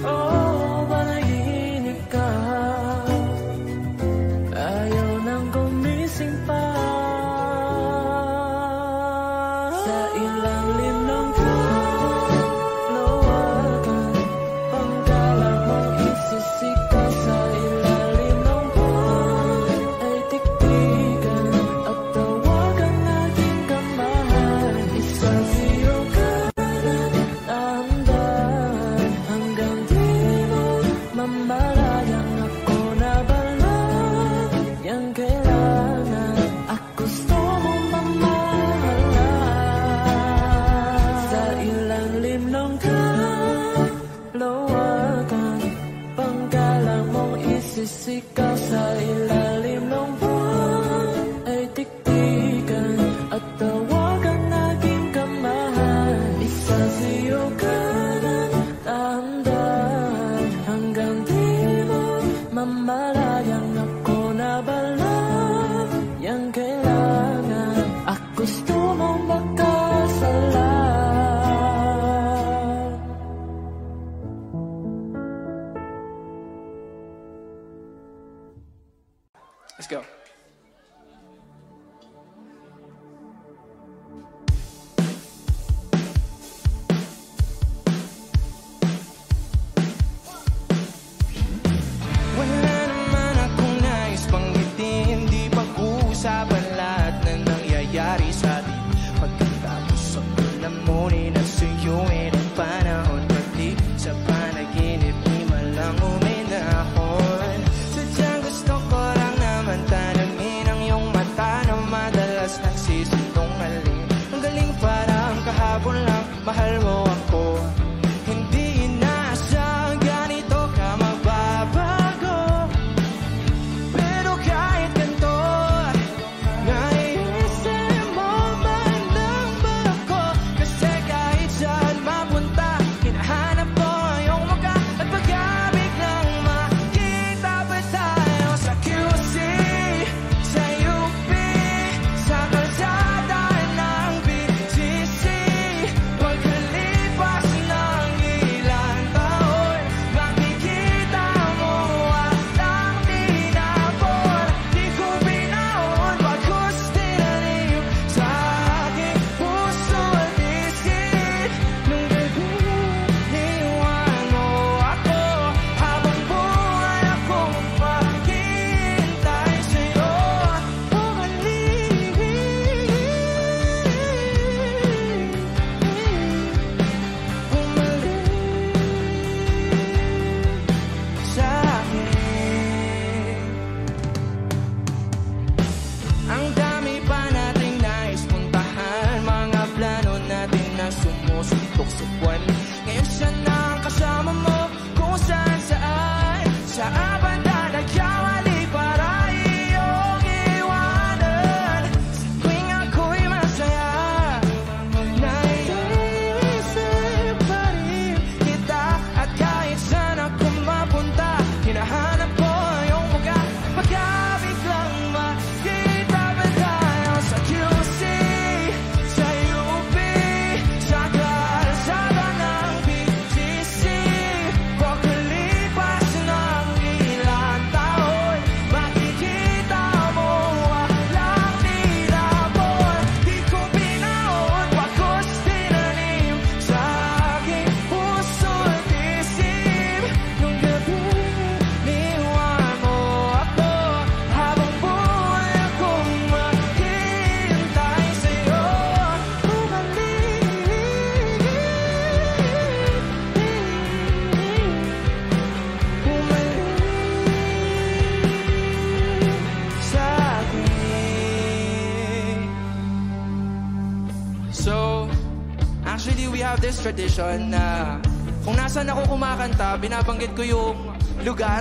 oh panaginip ka ayaw nang gumising pa sa ilang limnong luwagan panggalang mong isisigaw sa ilalim ng buwan ay tiktikan at tawagan Actually, we have this tradition na kung nasan ako kumakanta, binabanggit ko yung lugar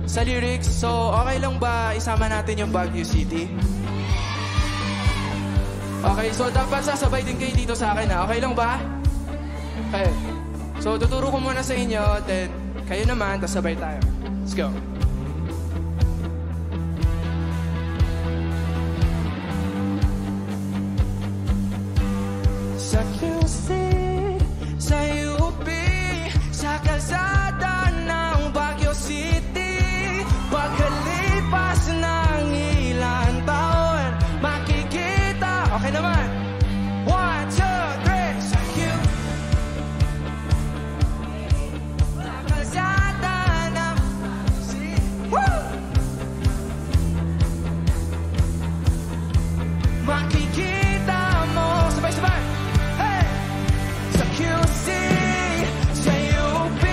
sa lyrics. So, okay lang ba isama natin yung Baguio City? Okay, so dapat sasabay din kayo dito sa akin, ha? Okay lang ba? Okay. So, tuturo ko muna sa inyo, then kayo naman, tapos sabay tayo. Let's go. Sa QC, sa UP, sa kalsada ng Baguio City, pagkalipas ng ilang taon, makikita. Okay naman. 1, 2, 3. Sa Q, sa kalsada ng City. Woo! Makikita mo. Sabay-sabay. Sa QC, sa UP,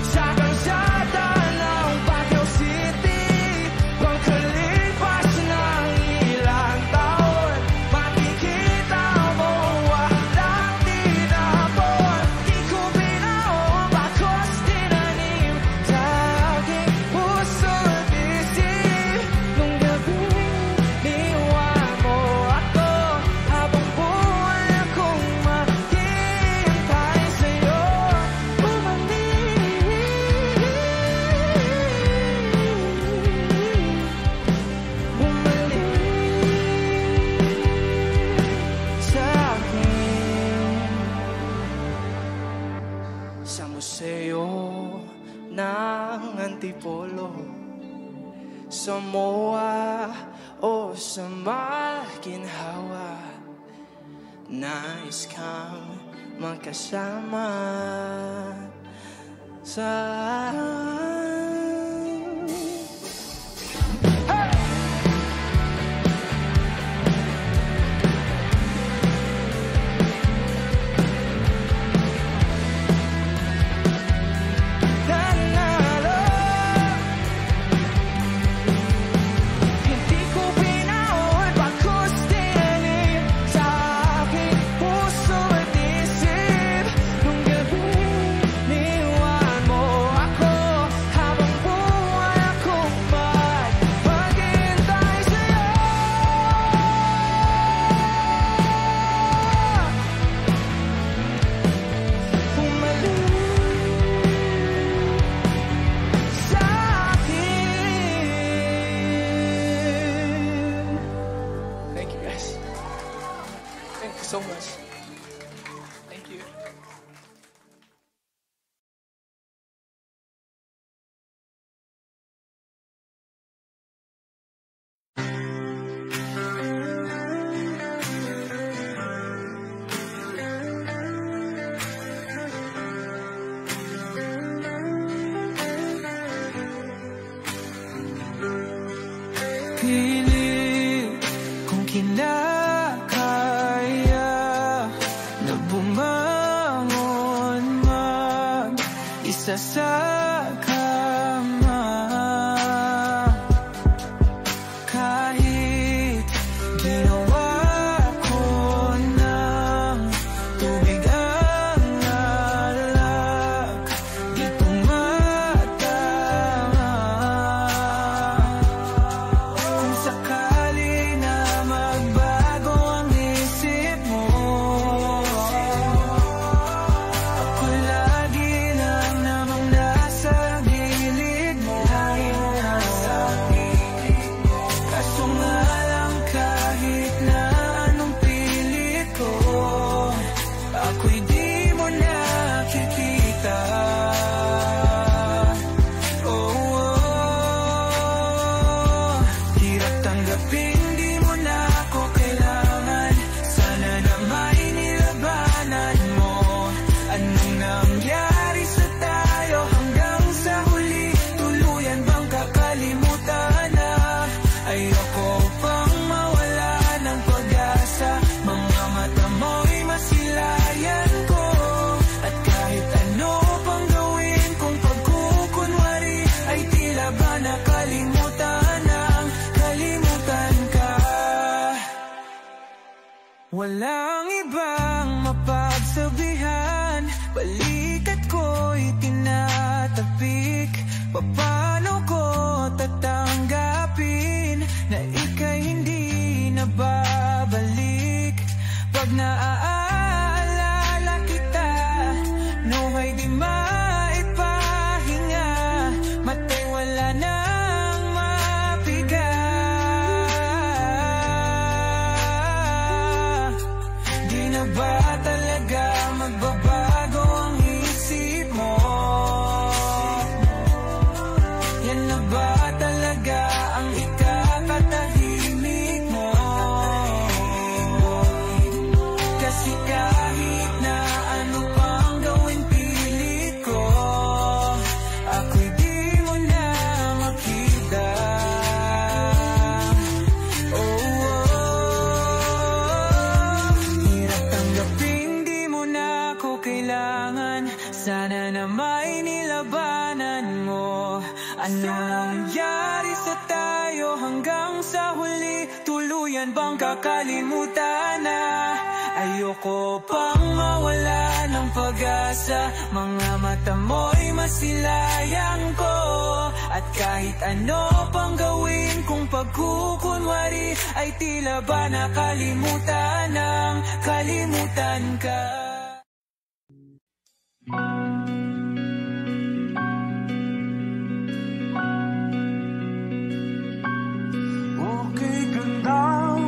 sa kalsada ng Baguio City, pagkalipas ng ilang taon, makikita mo walang tinapon. Di ko binaon, bakos tinanim sa aking puso at isip. Nung gabi, niwan mo ako, habang buhay akong maghihintay sa'yo. Bumalik sa akin. Sa museo ng Antipolo, sa MOA o sa Maginhawa, nais kang magkasama sa nanalo. Hindi ko binaon, bakos tinanim sa aking puso at isip. Nung gabi, niwan mo ako, habang buhay akong maghihintay sa'yo. Bumalik sa akin. Thank you, guys. Thank you so much. Thank you. Pilit kung kinakaya na bumangon mag-isa sa kama. Kahit ginawa ko ng tubig ang alak, di tumatama. Kung sakali na magbago ang isip mo, ako lagi lang namang nasa gilid mo. Kaso nga lang kahit na anong pilit ko, ako'y di mo nakikita. Hirap tanggapin, di mo na ako kailangan. Sana na may nilabanan mo. Anong nangyari sa tayo hanggang sa huli? Tuluyan bang kakalimutan na? Ayoko pang mawala ng pag-asa. Mga mata mo'y masilayan ko. At kahit ano pang gawin kong pagkukunwari, ay tila ba nakalimutan ang kalimutan ka. Walang ibang mapa kasabihan, balikat ko'y tinatapik. Paano ko tatanggapin na ika'y hindi na babalik? Pag naaalala kita, nuhay di maipahinga, matay wala nang mapiga. Di na ba talaga magbabago ang isip mo? Yan na ba talaga ang ikakatahimik mo? Kasi kahit na ano pang gawin pilit ko, ako'y di mo na makita. Hirap tanggapin di mo na ako kailangan. Sana na may nilabanan mo. Ano nangyari sa tayo hanggang sa huli? Tuluyan bang kakalimutan na? Ayoko pang mawala ng pag-asa. Mga mata mo'y masilayang ko. At kahit ano pang gawin kung pagkukunwari, ay tila ba nakalimutan ng kalimutan ka. Okay, gandang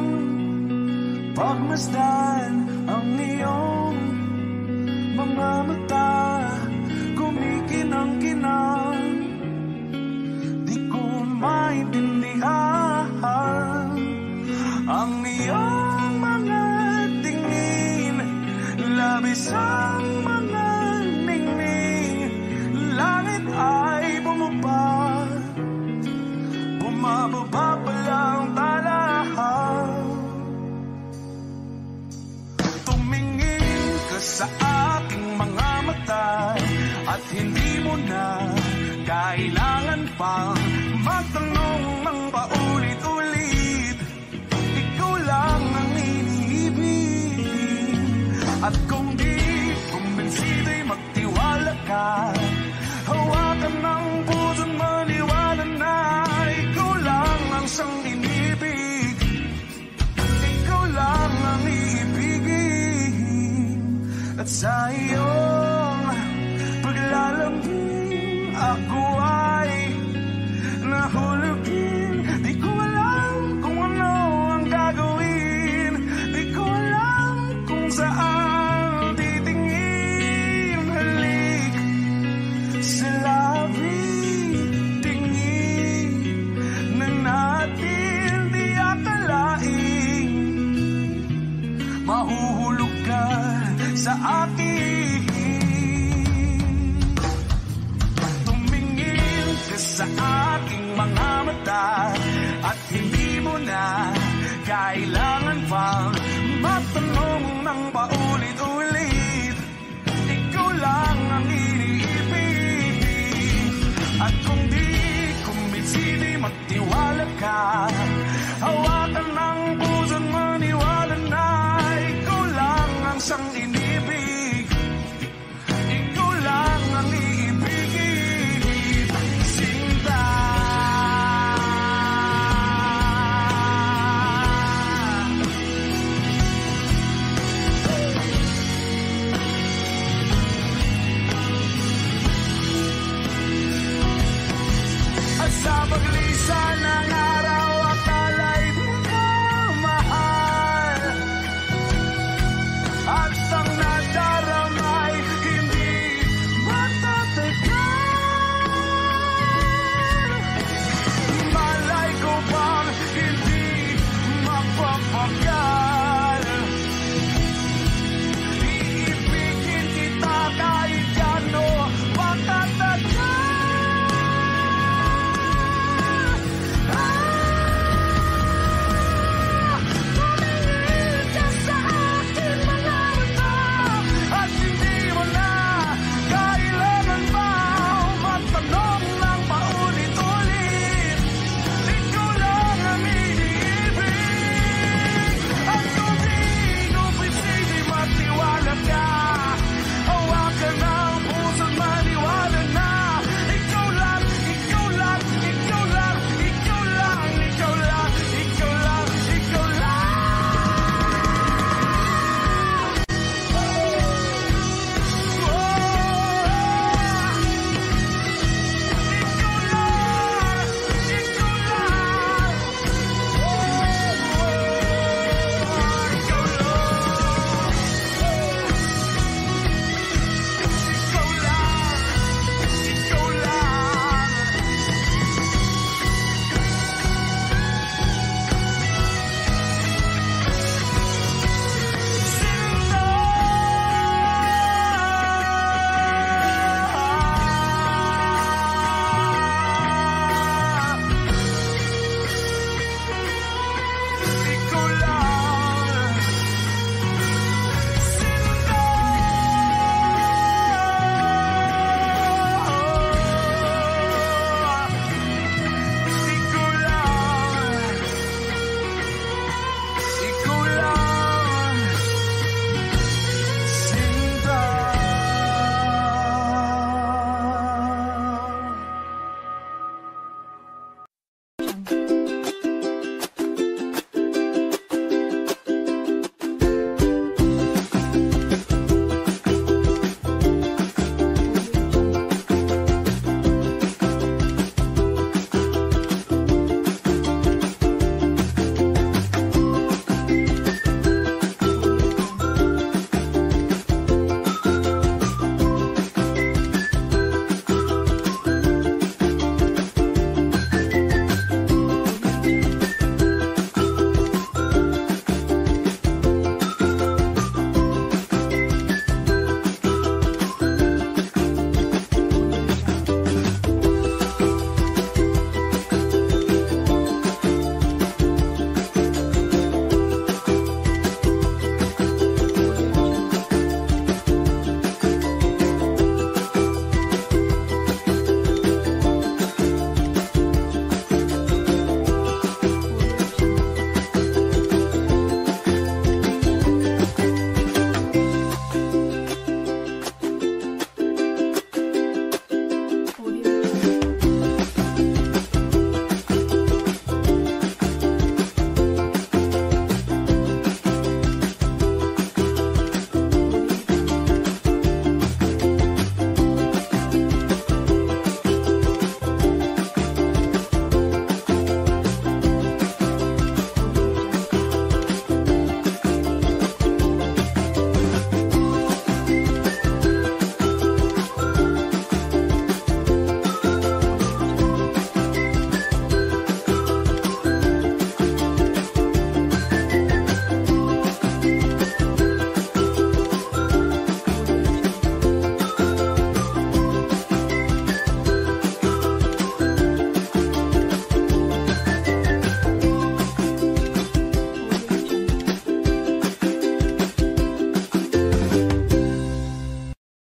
pagmasdan ang iyong mga mata, kumikinang-kinang. Di ko maintindihan ang iyong mga tingin, labis ang mga ningning. Langit ay bumaba, bumababa pa lang talahan. Tumingin ka sa aking mga mata, at hindi mo na kailangan pang magtanong ng paulit-ulit. Ikaw lang ang iniibig, at kung di kumbinsido'y magtiwala ka. Hawakan ng puso't maniwala na ikaw lang ang siyang inibig. Ikaw lang ang iibigin. At sa iyong paglalambing, ako ay nahulugin. Di ko alam kung ano ang gagawin. Di ko alam kung saan titingin. Halik sa labi, tingin na natin di akalain. Mahuhulog ka sa akin. Tumingin ka sa aking mga mata, at hindi mo na kailangan pang magtanong ng paulit-ulit. Ikaw lang ang iniibig, at kung di kumbinsido'y magtiwala ka. Hawakan ng puso't maniwala na ikaw lang ang siyang inibig. Ikaw lang ang iibigin. Sinta. At sa paglisan ng araw, akala'y di ka mahal. At ang nadaramay hindi matatagal. Malay ko bang hindi mapapagal?